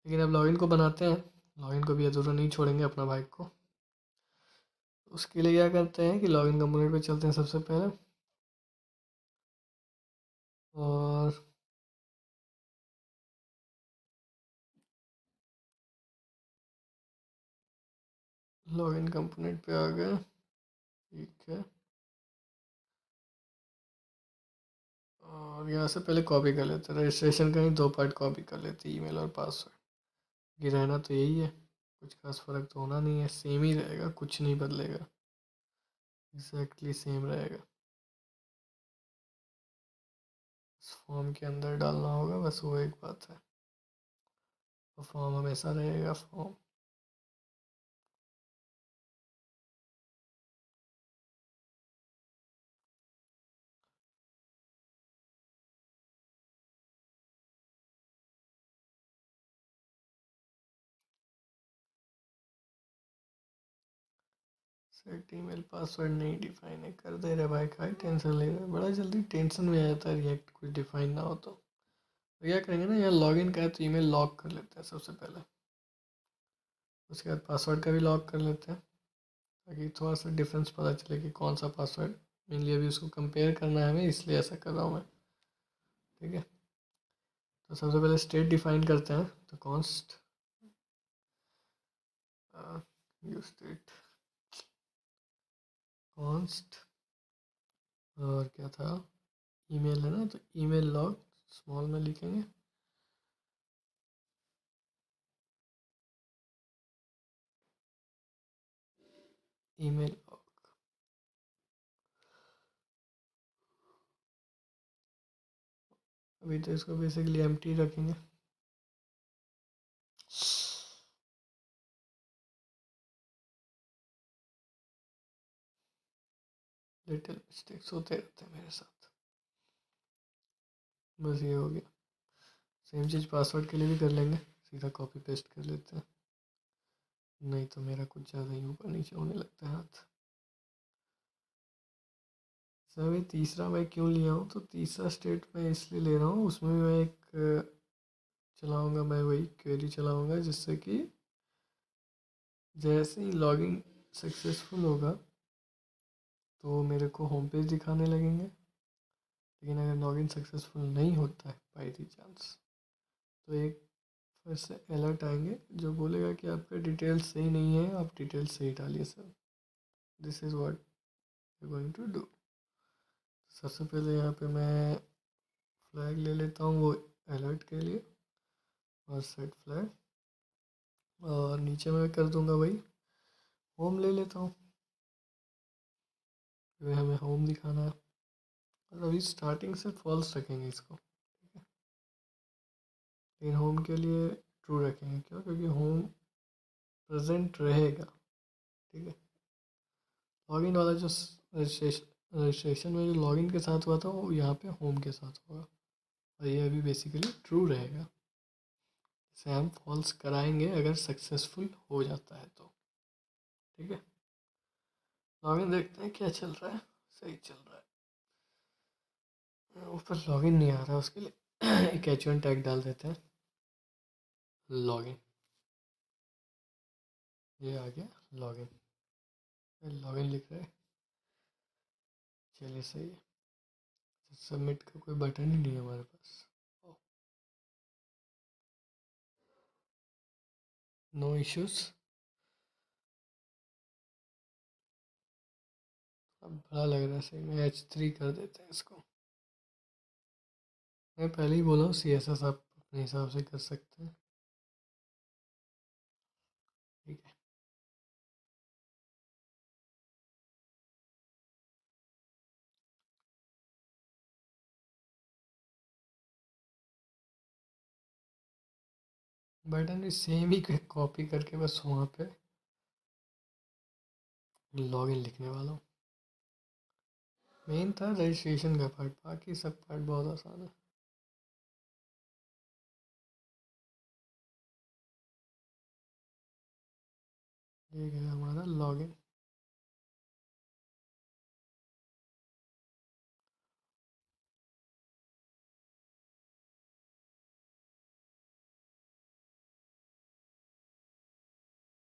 लेकिन अब लॉगिन को बनाते हैं, लॉगिन को भी अधूरा नहीं छोड़ेंगे अपना बाइक को। उसके लिए क्या करते हैं कि लॉगिन कंपोनेंट पे चलते हैं सबसे पहले, और लॉगिन कंपोनेंट पे आ गए, ठीक है। और यहाँ से पहले कॉपी कर लेते हैं, रजिस्ट्रेशन का ही दो पार्ट कॉपी कर लेते हैं, ईमेल और पासवर्ड। ये रहना तो यही है, कुछ खास फ़र्क तो होना नहीं है, सेम ही रहेगा, कुछ नहीं बदलेगा, एग्जैक्टली सेम रहेगा। इस फॉर्म के अंदर डालना होगा, बस वो एक बात है, और फॉर्म हमेशा रहेगा फॉर्म। सेट ईमेल पासवर्ड नहीं डिफाइन है, कर दे रहे भाई, काहे टेंशन ले रहे, बड़ा जल्दी टेंशन में आ जाता है रिएक्ट कुछ डिफाइन ना हो तो क्या करेंगे ना, यहाँ लॉगिन का है तो ईमेल लॉक कर लेते हैं सबसे पहले, उसके बाद पासवर्ड का भी लॉक कर लेते हैं, ताकि थोड़ा सा डिफरेंस पता चले कि कौन सा पासवर्ड, मेनली अभी उसको कंपेयर करना है हमें, इसलिए ऐसा कर रहा हूँ मैं, ठीक है। तो सबसे पहले स्टेट डिफाइन करते हैं, तो कॉन्स्ट यू स्टेट कॉन्स्ट, और क्या था, ईमेल है ना, तो ईमेल लॉग स्मॉल में लिखेंगे, ईमेल लॉग। अभी तो इसको बेसिकली एम्प्टी रखेंगे, लिटिल मिस्टेक्स होते रहते हैं मेरे साथ, बस ये हो गया। सेम चीज़ पासवर्ड के लिए भी कर लेंगे, सीधा कॉपी पेस्ट कर लेते हैं, नहीं तो मेरा कुछ ज़्यादा ही ऊपर नीचे होने लगता है हाथ। सर तीसरा मैं क्यों लिया हूँ, तो तीसरा स्टेट मैं इसलिए ले रहा हूँ, उसमें मैं एक चलाऊँगा, मैं वही क्वेरी चलाऊँगा जिससे कि जैसे ही लॉगिन सक्सेसफुल होगा तो मेरे को होम पेज दिखाने लगेंगे। लेकिन अगर लॉगिन सक्सेसफुल नहीं होता है बाई दी चांस, तो एक फिर से अलर्ट आएंगे जो बोलेगा कि आपका डिटेल्स सही नहीं है, आप डिटेल्स सही डालिए sir. This is what you going to do. सबसे पहले यहाँ पे मैं फ्लैग ले लेता हूँ वो अलर्ट के लिए, और सेट फ्लैग, और नीचे मैं कर दूंगा वही होम ले लेता हूँ, क्योंकि हमें होम दिखाना है। और अभी स्टार्टिंग से फॉल्स रखेंगे इसको, ठीक है। लेकिन होम के लिए ट्रू रखेंगे, क्यों? क्योंकि होम प्रेजेंट रहेगा, ठीक है। लॉगिन वाला जो रजिस्ट्रेशन में जो लॉगिन के साथ हुआ था वो यहाँ पे होम के साथ होगा, और ये अभी बेसिकली ट्रू रहेगा। इसे हम फॉल्स कराएंगे अगर सक्सेसफुल हो जाता है तो, ठीक है। लॉगिन देखते हैं क्या चल रहा है। सही चल रहा है, ऊपर लॉगिन नहीं आ रहा, उसके लिए एक H1 टैग डाल देते हैं, लॉगिन। ये आ गया लॉगिन, लॉगिन लिख रहा है। चलिए सही है। सबमिट का कोई बटन ही नहीं है हमारे पास। No issues. अब बड़ा लग रहा है, सही में H3 कर देते हैं इसको। मैं पहले ही बोला हूँ CSS आप अपने हिसाब से कर सकते हैं, ठीक है। बटन भी सेम ही कॉपी करके बस वहाँ पे लॉगिन लिखने वाला हूँ। मेन था रजिस्ट्रेशन का पार्ट, बाकी सब पार्ट बहुत आसान है। ये गया हमारा login.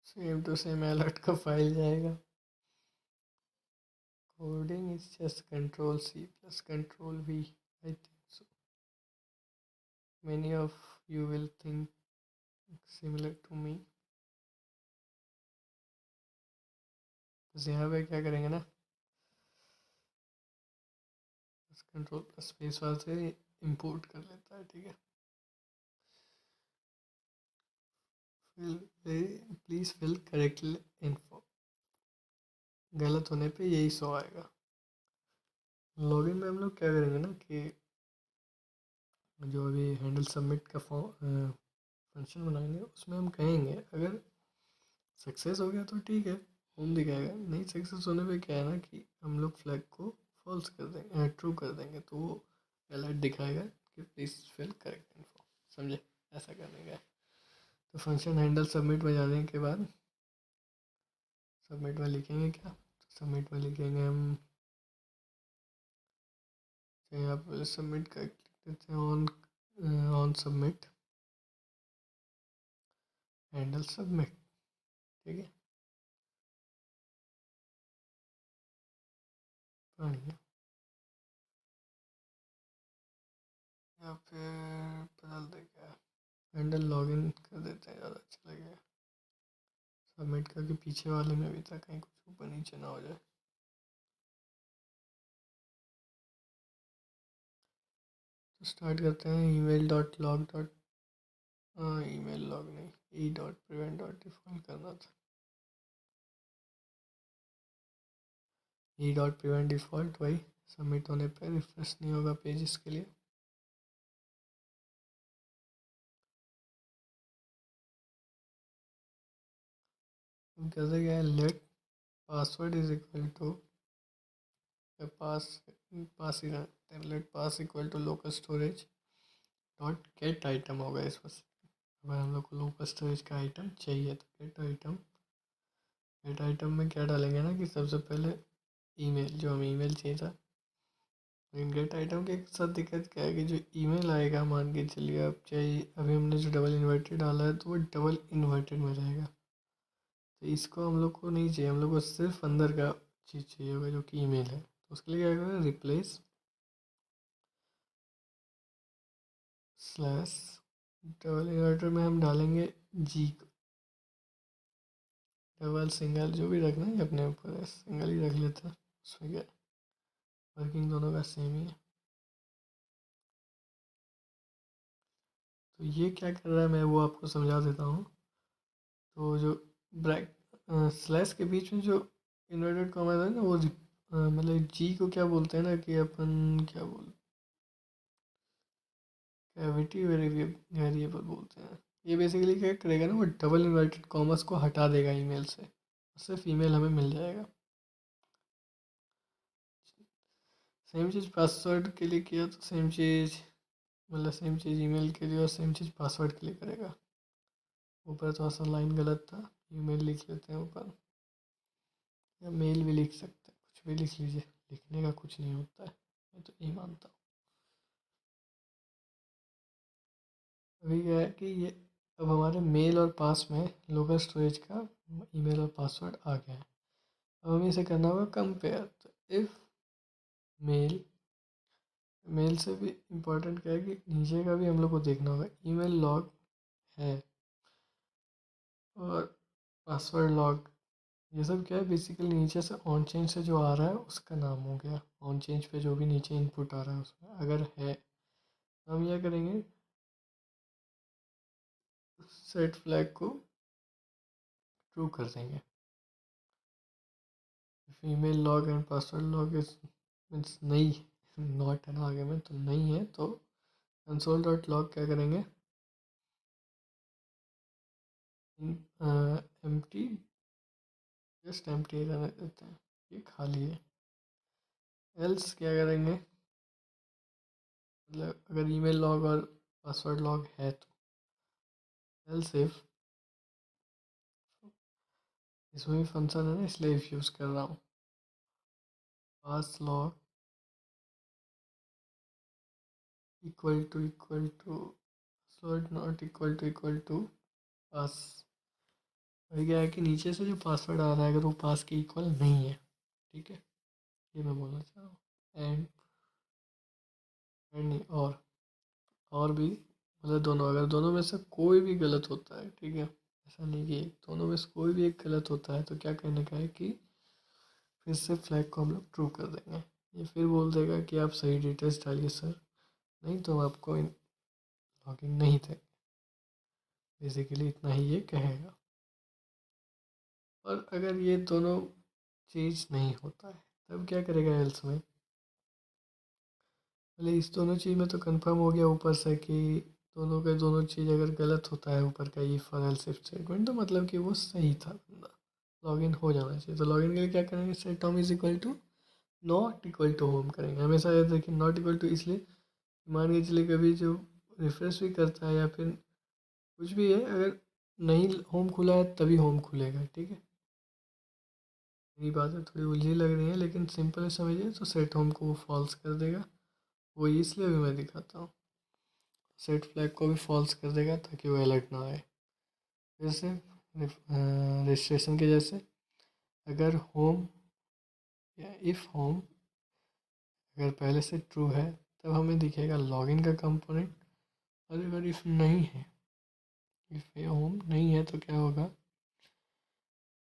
Same to same alert का फाइल जाएगा। Coding is just control C plus control V, I think so. Many of you will think similar to me. बस यहाँ पे क्या करेंगे ना, बस कंट्रोल प्लस स्पेस बार से इंपोर्ट कर लेता है, ठीक है। प्लीज फिल करेक्टली इन्फो, गलत होने पे यही शो आएगा। लॉगिन में हम लोग क्या करेंगे ना कि जो अभी हैंडल सबमिट का फंक्शन बनाएंगे उसमें हम कहेंगे अगर सक्सेस हो गया तो ठीक है, होम दिखाएगा। नहीं सक्सेस होने पे क्या है ना कि हम लोग फ्लैग को फॉल्स कर देंगे, ट्रू कर देंगे, तो वो अलर्ट दिखाएगा कि प्लीज़ फिल करेक्ट इन्फो। समझे? ऐसा करने का है। तो फंक्शन हैंडल सबमिट में जाने के बाद सबमिट में लिखेंगे क्या, तो सबमिट में लिखेंगे हम, यहाँ पर सबमिट का लिख देते हैं ऑन सबमिट हैंडल सबमिट, ठीक है। बढ़िया। या फिर बदल दे क्या, हैंडल लॉगिन कर देते हैं, ज़्यादा अच्छा लगेगा। सबमिट करके पीछे वाले में भी था, कहीं कुछ ऊपर नीचे ना हो जाए। तो स्टार्ट करते हैं email dot log dot, email log नहीं, E dot prevent dot default करना था। ई डॉट प्रिवेंट डिफॉल्ट वही सबमिट होने पर रिफ्रेश नहीं होगा पेज, इसके लिए। अब कैसे क्या है, let password is equal to pass, pass ही रहते हैं, let pass equal to local storage dot get item होगा इस पर। अगर हम लोग को लोकल स्टोरेज का आइटम चाहिए तो गेट आइटम, गेट आइटम में क्या डालेंगे ना कि सबसे पहले ईमेल, जो हमें ईमेल चाहिए था। लेकिन गेट आइटम के साथ दिक्कत क्या है कि जो ईमेल आएगा, मान के चलिए अब चाहिए, अभी हमने जो डबल इन्वर्टेड डाला है तो वो डबल इन्वर्टेड में रहेगा। तो इसको हम लोग को नहीं चाहिए, हम लोग को सिर्फ अंदर का चीज़ चाहिए होगा जो कि ईमेल है। तो उसके लिए क्या करें, रिप्लेस स्लैश डबल इन्वर्टर में हम डालेंगे जी, डबल सिंगल जो भी रखना है अपने ऊपर है, सिंगल ही रख लेते हैं, उसमें क्या वर्किंग दोनों का सेम ही है। तो ये क्या कर रहा है मैं वो आपको समझा देता हूँ। तो जो ब्रैक स्लैश के बीच में जो इन्वर्टेड कॉमा है ना, वो मतलब जी को क्या बोलते हैं ना कि अपन क्या बोलते, कैविटी वेरिएबल बोलते हैं। ये बेसिकली क्या करेगा ना, वो डबल इन्वर्टेड कॉमर्स को हटा देगा ईमेल से, सिर्फ ईमेल हमें मिल जाएगा। सेम चीज़ पासवर्ड के लिए किया तो सेम चीज़, मतलब सेम चीज़ ईमेल के लिए और सेम चीज़ पासवर्ड के लिए करेगा। ऊपर थोड़ा सा लाइन गलत था, ईमेल लिख लेते हैं ऊपर, या मेल भी लिख सकते हैं, कुछ भी लिख लीजिए, लिखने का कुछ नहीं होता है, मैं तो यही मानता हूँ। अभी क्या है कि ये अब हमारे मेल और पास में लोकल स्टोरेज का ईमेल और पासवर्ड आ गया है। अब हमें इसे करना होगा कंपेयर। तो इफ़ मेल, मेल से भी इम्पोर्टेंट क्या है कि नीचे का भी हम लोग को देखना होगा, ईमेल लॉग है और पासवर्ड लॉग, ये सब क्या है बेसिकली नीचे से ऑन चेंज से जो आ रहा है उसका नाम हो गया। ऑन चेंज पे जो भी नीचे इनपुट आ रहा है उसमें अगर है तो हम यह करेंगे, सेट फ्लैग को ट्रू कर देंगे। Email log and password log is means नहीं, नॉट है ना आगे में, तो नहीं है तो कंसोल डॉट लॉग क्या करेंगे, empty, just empty रहने देते हैं, ये खाली है। एल्स क्या करेंगे, मतलब अगर ईमेल लॉग और पासवर्ड लॉग है तो एल्स इफ, इसमें भी फंक्शन है ना इसलिए इफ यूज़ कर रहा हूँ, pass log equal to password not equal to pass. अभी क्या है कि नीचे से जो पासवर्ड आ रहा है अगर वो पास के इक्वल नहीं है, ठीक है, ये मैं बोलना चाह रहा हूँ। एंड नहीं, और भी, मतलब दोनों, अगर दोनों में से कोई भी गलत होता है, ठीक है, ऐसा नहीं कि दोनों में से कोई भी एक गलत होता है, तो क्या कहने का है कि फिर से फ्लैग को हम लोग ट्रू कर देंगे। ये फिर बोल देगा कि आप सही डिटेल्स डालिए सर, नहीं तो आपको लॉगिन नहीं थे, बेसिकली इतना ही ये कहेगा। और अगर ये दोनों चीज़ नहीं होता है तब क्या करेगा एल्स में, पहले इस दोनों चीज़ में तो कंफर्म हो गया ऊपर से कि दोनों के दोनों चीज़ अगर गलत होता है ऊपर का इफ और एल्स इफ स्टेटमेंट, तो मतलब कि वो सही था बंदा, लॉगिन हो जाना चाहिए। तो लॉगिन के लिए क्या करेंगे, set home is equal to not equal to home करेंगे। हमेशा याद रखिए नॉट इक्वल टू इसलिए, मान के चलिए कभी जो रिफ्रेश भी करता है या फिर कुछ भी है, अगर नहीं होम खुला है तभी होम खुलेगा, ठीक है। यही बात है, थोड़ी उलझी लग रही है लेकिन सिंपल समझिए, तो सेट होम को वो फॉल्स कर देगा। वो इसलिए भी मैं दिखाता हूँ, सेट फ्लैग को भी फॉल्स कर देगा ताकि वो अलर्ट ना आए। जैसे रजिस्ट्रेशन के जैसे, अगर होम या इफ़ होम अगर पहले से ट्रू है तब हमें दिखेगा लॉगिन का कंपोनेंट, और अगर इफ़ नहीं है, इफ़ ये होम नहीं है तो क्या होगा,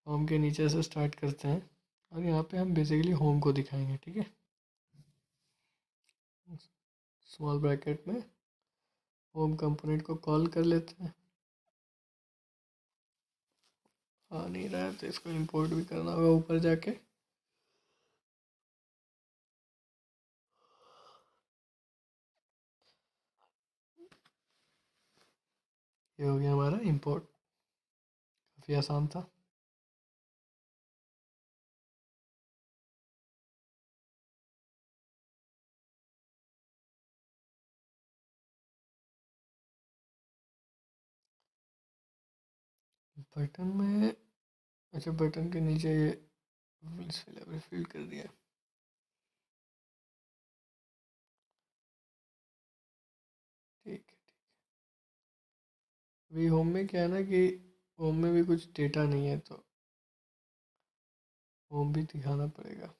होम के नीचे से स्टार्ट करते हैं और यहाँ पे हम बेसिकली होम को दिखाएंगे, ठीक है, स्मॉल ब्रैकेट में होम कंपोनेंट को कॉल कर लेते हैं। आ नहीं रहा है तो इसको इंपोर्ट भी करना होगा ऊपर जाके। ये हो गया हमारा इंपोर्ट, काफ़ी आसान था। बटन में, अच्छा बटन के नीचे ये फिल कर दिया, ठीक है। अभी होम में क्या है ना कि होम में भी कुछ डेटा नहीं है, तो होम भी दिखाना पड़ेगा।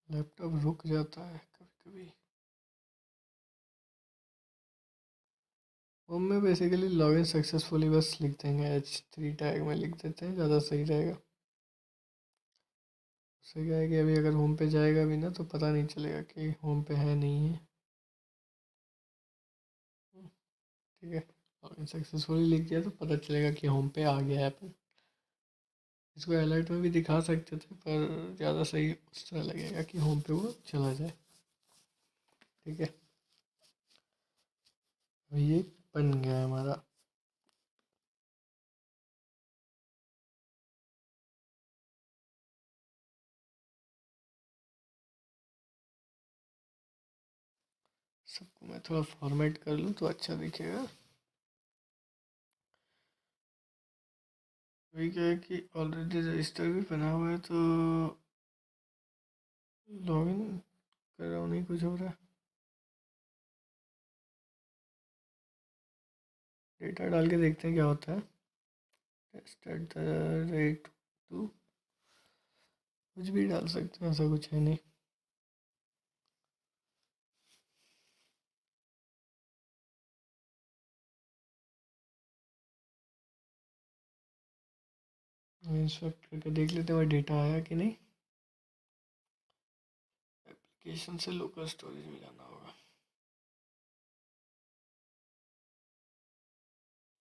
लैपटॉप रुक जाता है कभी कभी। होम में बेसिकली लॉगिन सक्सेसफुली बस लिख देंगे, H3 टैग में लिख देते हैं, ज़्यादा सही रहेगा। उससे क्या है कि अभी अगर होम पे जाएगा भी ना तो पता नहीं चलेगा कि होम पे है नहीं है। ठीक है, लॉगिन सक्सेसफुली लिख दिया तो पता चलेगा कि होम पे आ गया है अपन। इसको अलर्ट में भी दिखा सकते थे पर ज़्यादा सही उस तरह लगेगा कि होम पे वो चला जाए। ठीक है, अभी ये बन गया है हमारा। सबको मैं थोड़ा फॉर्मेट कर लूँ तो अच्छा दिखेगा। अभी क्या है कि ऑलरेडी रजिस्टर भी बना हुआ है तो लॉगिन कर रहा हूँ, नहीं कुछ हो रहा है। डेटा डाल के देखते हैं क्या होता है। Test at the rate to, कुछ भी डाल सकते हैं, ऐसा कुछ है नहीं। इंस्पेक्ट करके देख लेते हैं डेटा आया कि नहीं। एप्लीकेशन से लोकल स्टोरेज में जाना होगा।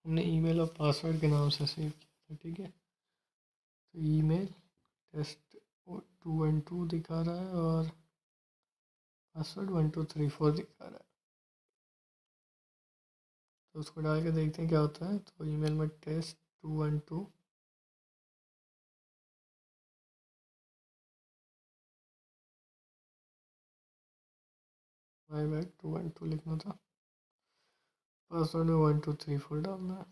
हमने ईमेल और पासवर्ड के नाम से सेव किया था। ठीक है, तो ईमेल टेस्ट 212 दिखा रहा है और पासवर्ड 1234 दिखा रहा है। तो उसको डाल के देखते हैं क्या होता है। तो ईमेल में टेस्ट 212 माई बैग 212 लिखना था। पासवर्ड में 1234 डालना है।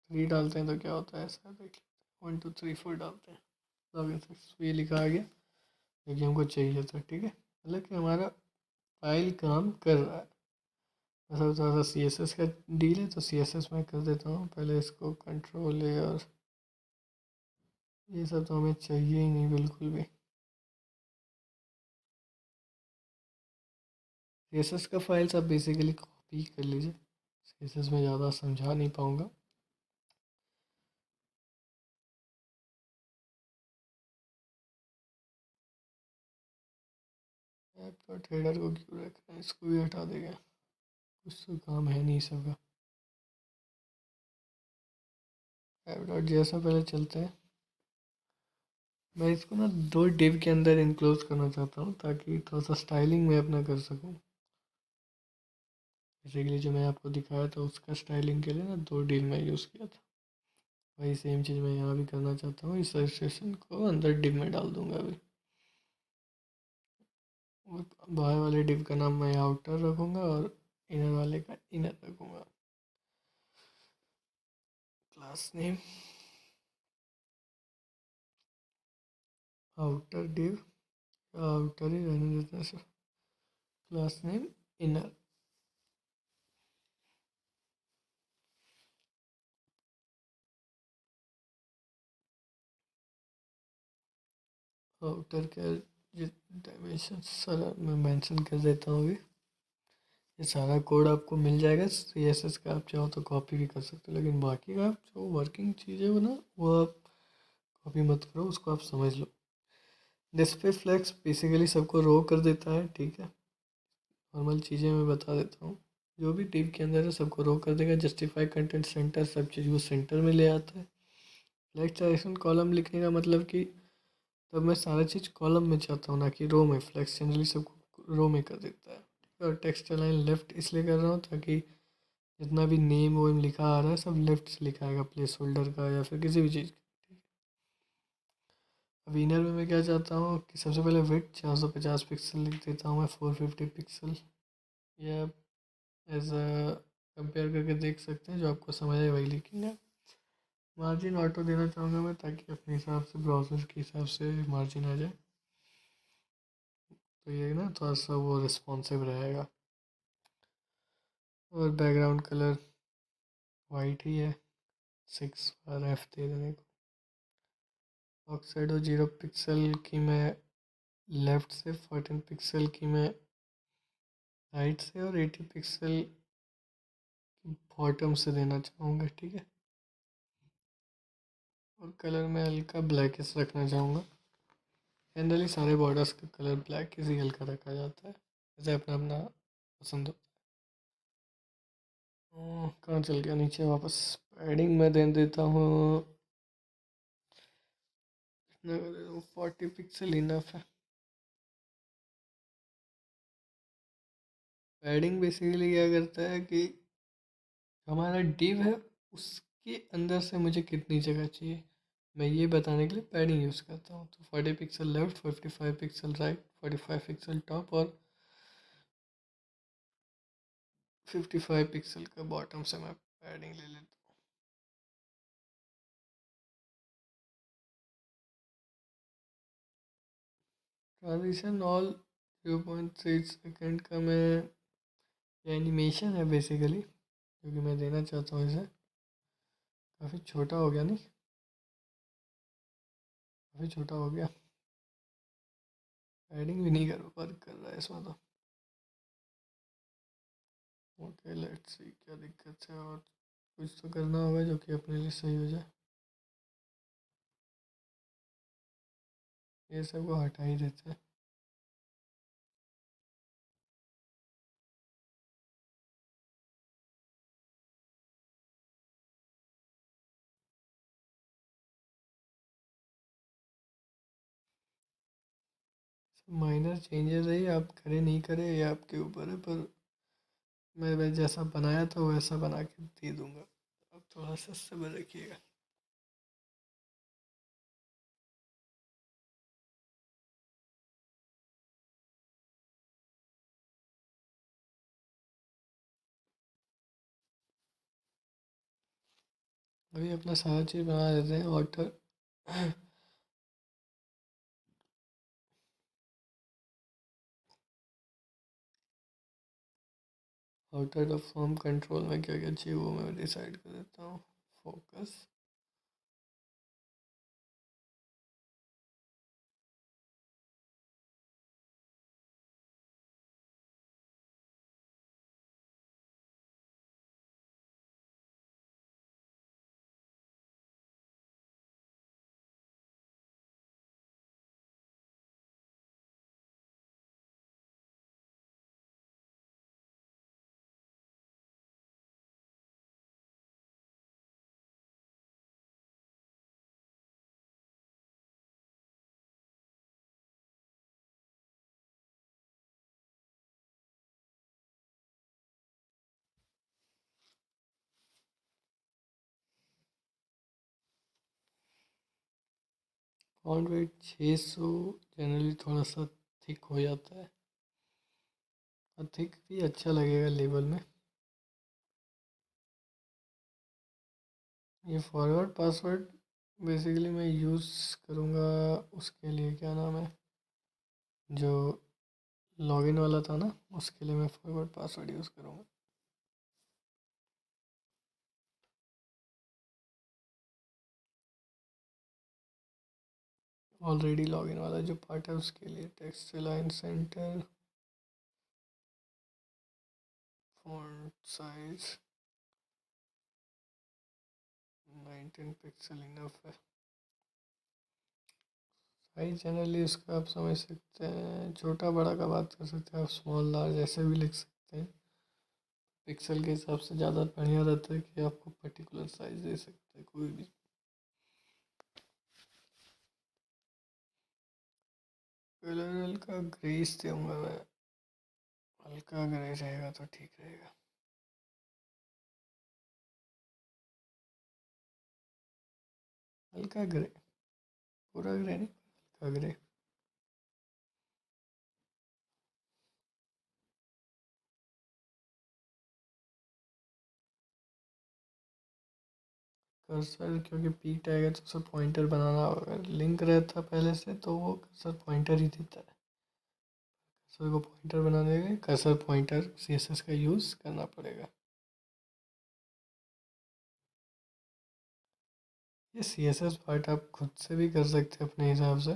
3 डालते हैं तो क्या होता है ऐसा देख लेते हैं। 1234 डालते हैं, लॉगिन सक्सेस ये लिखा आ गया क्योंकि हमको चाहिए था। ठीक है, मतलब कि हमारा फाइल काम कर रहा है। ऐसा थोड़ा सा CSS का डील है तो CSS में कर देता हूँ पहले इसको कंट्रोल ए, और ये सब तो हमें चाहिए ही नहीं बिल्कुल भी। CSS का फाइल्स आप बेसिकली कॉपी कर लीजिए, CSS में ज़्यादा समझा नहीं पाऊँगा। ऐप डॉट हेडर को क्यों रखना है, इसको भी हटा देगा, कुछ तो काम है नहीं सबका। ऐप डॉट जैसा पहले चलते हैं। मैं इसको ना 2 डिव के अंदर इनक्लोज करना चाहता हूँ ताकि थोड़ा सा स्टाइलिंग में अपना कर सकूँ। बेसिकली जो मैं आपको दिखाया था उसका स्टाइलिंग के लिए ना 2 डिव मैं यूज़ किया था। वही सेम चीज़ मैं यहाँ भी करना चाहता हूँ। इस रजिस्ट्रेशन को अंदर डिव में डाल दूँगा अभी। और बाहर वाले डिव का नाम मैं आउटर रखूँगा और इनर वाले का इनर रखूँगा। Class name outer div, outer ही रहने देते हैं sir. Class name inner. Outer के डायमेंशन सारा मैं मेंशन कर देता हूँ अभी। ये सारा कोड आपको मिल जाएगा। CSS का आप चाहो तो कॉपी भी कर सकते हो, लेकिन बाकी का आप जो वर्किंग चीज़ें हो ना वो आप कॉपी मत करो, उसको आप समझ लो। डिस्प्ले फ्लेक्स बेसिकली सबको रो कर देता है। ठीक है, नॉर्मल चीज़ें मैं बता देता हूँ। जो भी टिप के अंदर है सबको रो कर देगा। जस्टिफाई कंटेंट सेंटर, सब चीज़ वो सेंटर में ले आता है। फ्लेक्स डायरेक्शन कॉलम लिखने का मतलब कि तब मैं सारा चीज़ कॉलम में चाहता हूँ ना कि रो में। फ्लेक्स जनरली सबको रो में कर देता है। ठीक है, और टेक्स्ट लाइन लेफ्ट इसलिए कर रहा हूँ ताकि जितना भी नेम वेम लिखा आ रहा है सब लेफ्ट से लिखा आएगा, प्लेस होल्डर का या फिर किसी भी चीज़ का। अब इनर में मैं क्या चाहता हूँ कि सबसे पहले विड्थ 450 पिक्सल लिख देता हूँ मैं, 450 पिक्सल। या एज अ कंपेयर करके देख सकते हैं, जो आपको समझ आए वही लिखेंगे। मार्जिन ऑटो देना चाहूँगा मैं ताकि अपने हिसाब से ब्राउज़र के हिसाब से मार्जिन आ जाए, तो ये ना थोड़ा सा वो रिस्पॉन्सिव रहेगा। और बैकग्राउंड कलर वाइट ही है, 6 बार F दे देने को। ऑक्साइडो 0 पिक्सल की मैं लेफ़्ट से, 14 पिक्सल की मैं राइट से और 80 पिक्सल बॉटम से देना चाहूँगा, ठीक है। और कलर में हल्का ब्लैकिश रखना चाहूँगा। जनरली सारे बॉर्डर्स का कलर ब्लैकिश ही हल्का रखा जाता है, जैसे अपना अपना पसंद होता है। कहाँ चल गया नीचे वापस। पैडिंग में दे देता हूँ, कितना कर देता हूँ, 40 पिक्सल इनफ है। पैडिंग बेसिकली क्या करता है कि हमारा डिव है उसके अंदर से मुझे कितनी जगह चाहिए, मैं ये बताने के लिए पैडिंग यूज़ करता हूँ। तो 40 pixel left, 55 pixel right, 45 pixel top और 55 पिक्सल का बॉटम से मैं पैडिंग ले लेता हूँ। ट्रांजिशन ऑल 0.3 सेकेंड का मैं, ये एनिमेशन है बेसिकली, क्योंकि मैं देना चाहता हूँ इसे। काफ़ी छोटा हो गया नहीं, काफ़ी छोटा हो गया, पैडिंग भी नहीं कर वर्क कर रहा है इसमें तो। ओके लेट्स सी क्या दिक्कत है, और कुछ तो करना होगा जो कि अपने लिए सही हो जाए। ये सब को हटा ही देते हैं। माइनर चेंजेस है, ये आप करें नहीं करें ये आपके ऊपर है, पर मैं जैसा बनाया था वैसा बना के दे दूँगा। अब थोड़ा सा सब्र रखिएगा। अभी अपना सारा चीज़ बना देते हैं। Outer outer of form control में क्या क्या चाहिए वो मैं डिसाइड कर देता हूँ। फोकस, फॉन्ट वेट 600 जनरली थोड़ा सा थिक हो जाता है, और थिक भी अच्छा लगेगा लेबल में। ये फॉरवर्ड पासवर्ड बेसिकली मैं यूज़ करूँगा उसके लिए, क्या नाम है, जो लॉगिन वाला था ना, उसके लिए मैं फॉरवर्ड पासवर्ड यूज़ करूँगा। ऑलरेडी लॉगिन वाला जो पार्ट है उसके लिए text line centre, font size 19 pixel enough है। साइज जनरली उसका आप समझ सकते हैं, छोटा बड़ा का बात कर सकते हैं आप, स्मॉल लार्ज ऐसे भी लिख सकते हैं। पिक्सल के हिसाब से ज़्यादा बढ़िया रहता है कि आपको पर्टिकुलर साइज दे सकते हैं कोई भी। कलर हल्का ग्रेस दूंगा मैं, हल्का ग्रे रहेगा तो ठीक रहेगा। हल्का ग्रे, पूरा ग्रे नहीं, हल्का ग्रे। कर्सर क्योंकि पी टैग है तो उसे पॉइंटर बनाना होगा, लिंक रहता पहले से तो वो कर्सर पॉइंटर ही देता है। कर्सर को पॉइंटर बनाने के लिए कर्सर पॉइंटर CSS का यूज़ करना पड़ेगा। ये CSS पार्ट आप खुद से भी कर सकते हैं अपने हिसाब से,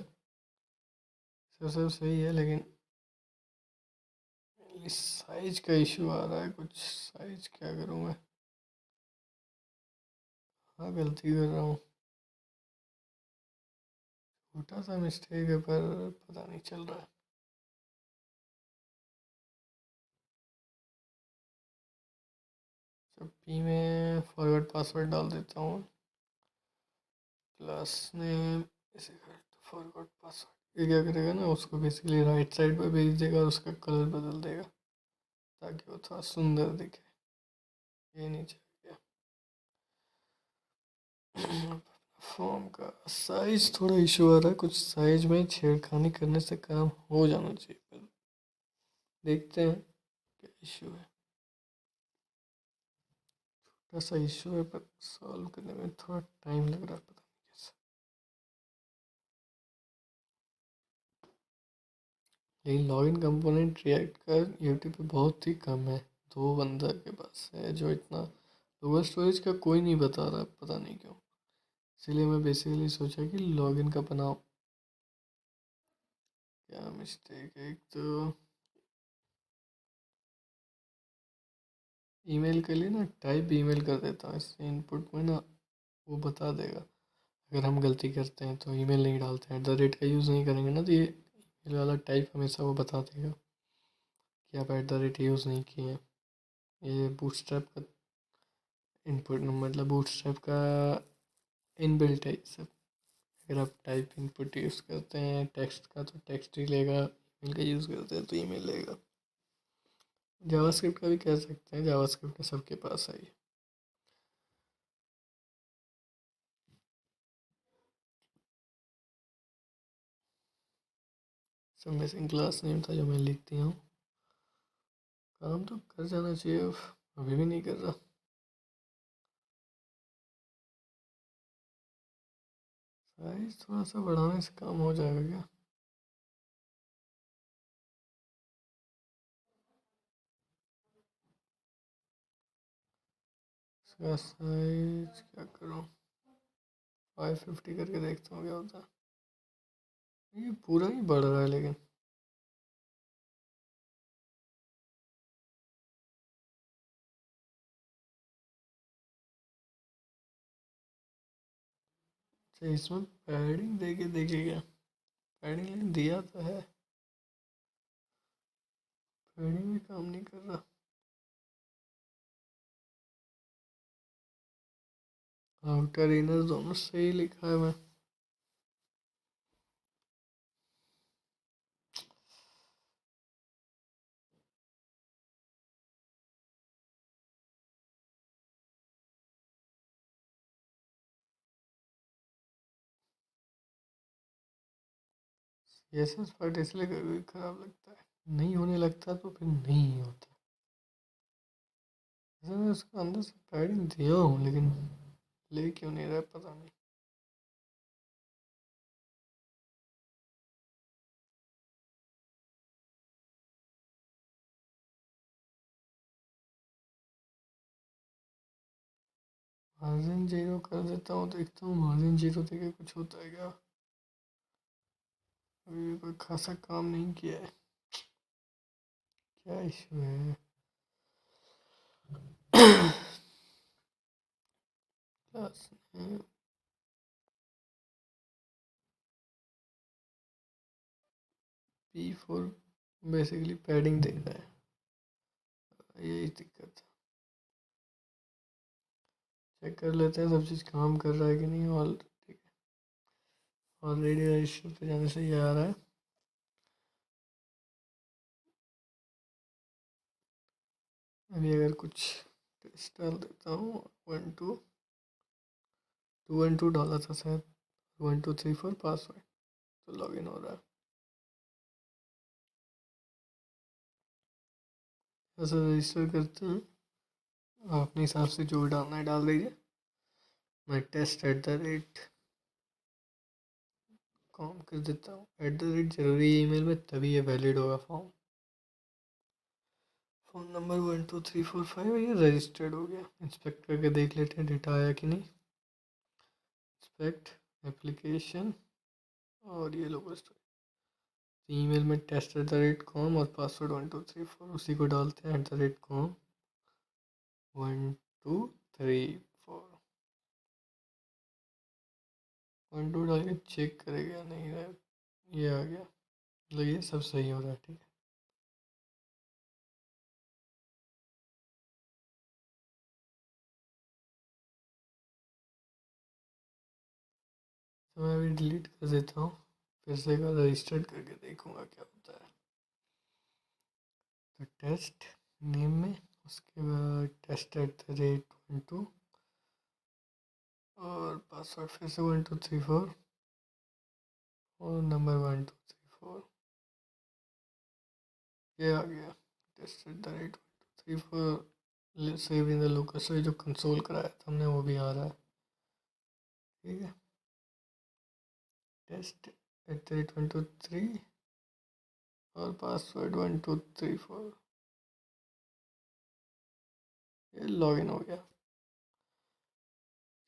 सब सही है, लेकिन इस साइज का इशू आ रहा है कुछ। साइज क्या करूँ मैं? हाँ, गलती कर रहा हूँ, छोटा सा मिस्टेक है, पर पता नहीं चल रहा है। सब पी में फॉरवर्ड पासवर्ड डाल देता हूँ, क्लास नेम ऐसे कर, फॉरवर्ड पासवर्ड। ये क्या करेगा ना, उसको बेसिकली राइट साइड पर भेज देगा और उसका कलर बदल देगा ताकि वो थोड़ा सुंदर दिखे। ये नहीं चाहिए। फॉर्म का साइज थोड़ा इशू आ रहा है, कुछ साइज में छेड़खानी करने से काम हो जाना चाहिए, पर देखते हैं क्या इशू है। छोटा सा इशू है, पर सॉल्व करने में थोड़ा टाइम लग रहा है, पता नहीं कैसे। लेकिन लॉगिन कंपोनेंट रिएक्ट का यूट्यूब पे बहुत ही कम है, 2 बंदा के पास है जो इतना। लोकल स्टोरेज का कोई नहीं बता रहा, पता नहीं क्यों। इसीलिए मैं बेसिकली सोचा कि लॉगिन का बनाओ। क्या मिस्टेक है, एक तो ईमेल के लिए ना टाइप ईमेल कर देता हूँ, इससे इनपुट में ना वो बता देगा। अगर हम गलती करते हैं तो ईमेल नहीं डालते हैं, @ का यूज़ नहीं करेंगे ना, तो ये ईमेल वाला टाइप हमेशा वो बता देगा कि आप @ यूज़ नहीं किए हैं। ये बूटस्ट्रैप का इनपुट, मतलब बूटस्ट्रैप का इनबिल्ट है ये सब। अगर आप टाइप इनपुट यूज़ करते हैं टेक्स्ट का तो टेक्स्ट ही लेगा, ईमेल का यूज़ करते हैं तो ईमेल लेगा। जावास्क्रिप्ट का भी कह सकते हैं, जावास्क्रिप्ट सबके पास है ये। सब मिसिंग क्लास नेम था जो मैं लिख दिया हूँ। काम तो कर जाना चाहिए, अभी भी नहीं कर रहा। साइज थोड़ा सा बढ़ाने से काम हो जाएगा क्या? इसका साइज क्या करूँ, 550 करके देखता हूँ क्या होता है। ये पूरा ही बढ़ रहा है लेकिन। अच्छा, इसमें पैडिंग दे के देखेगा, पैडिंग लेकिन दिया तो है, पैडिंग भी काम नहीं कर रहा। आउटर इनर दोनों सही लिखा है मैं। CSS पार्ट इसलिए कभी खराब लगता है, नहीं होने लगता तो फिर नहीं होता। वैसे मैं उसको अंदर से पैडिंग दिया हूँ, लेकिन ले क्यों नहीं रहा है, पता नहीं। मार्जिन 0 कर देता हूँ, देखता हूँ मार्जिन 0 देके कुछ होता है क्या। अभी भी कोई खासा काम नहीं किया है, क्या इशू है? क्लास P4 बेसिकली पैडिंग दे रहा है, यही दिक्कत है। चेक कर लेते हैं सब चीज़ काम कर रहा है कि नहीं। ऑल ठीक है, ऑलरेडी रजिस्टर पे जाने से ये आ रहा है। अभी अगर कुछ टेस्ट डाल देता हूँ, 1 2 डाला था शायद, 1 2 3 4 पासवर्ड, तो लॉगिन हो रहा है। ऐसा रजिस्टर करते हैं, आप अपने हिसाब से जो डालना है डाल दीजिए। मैं test@com कर देता हूँ। @ जरूरी है ईमेल में, तभी ये वैलिड होगा फॉर्म। फ़ोन नंबर 1 2 3 4 5, ये रजिस्टर्ड हो गया। इंस्पेक्ट करके देख लेते हैं डेटा आया कि नहीं। एक्सपेक्ट एप्लीकेशन और ये लोगो स्टोरी। ईमेल में test@com और पासवर्ड 1234 उसी को डालते हैं @com 1234 12 डाल के चेक करेगा नहीं है। ये आ गया, मतलब ये सब सही हो रहा है। ठीक है, तो मैं अभी डिलीट कर देता हूँ, फिर से एक बार रजिस्टर्ड करके देखूँगा क्या होता है। तो टेस्ट नेम में उसके बाद test@12 और पासवर्ड फिर से 1234 और नंबर 1234। ये आ गया test@1234 save in the local storage. जो कंसोल कराया था हमने वो भी आ रहा है। ठीक है, test@123 और पासवर्ड 1234। ये लॉगिन हो गया।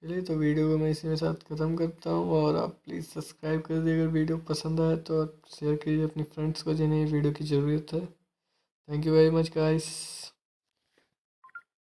चलिए, तो वीडियो को मैं इसी के साथ ख़त्म करता हूँ और आप प्लीज़ सब्सक्राइब कर दीजिए अगर वीडियो पसंद आए तो, आप शेयर कीजिए अपनी फ्रेंड्स को जिन्हें वीडियो की ज़रूरत है। Thank you very much guys.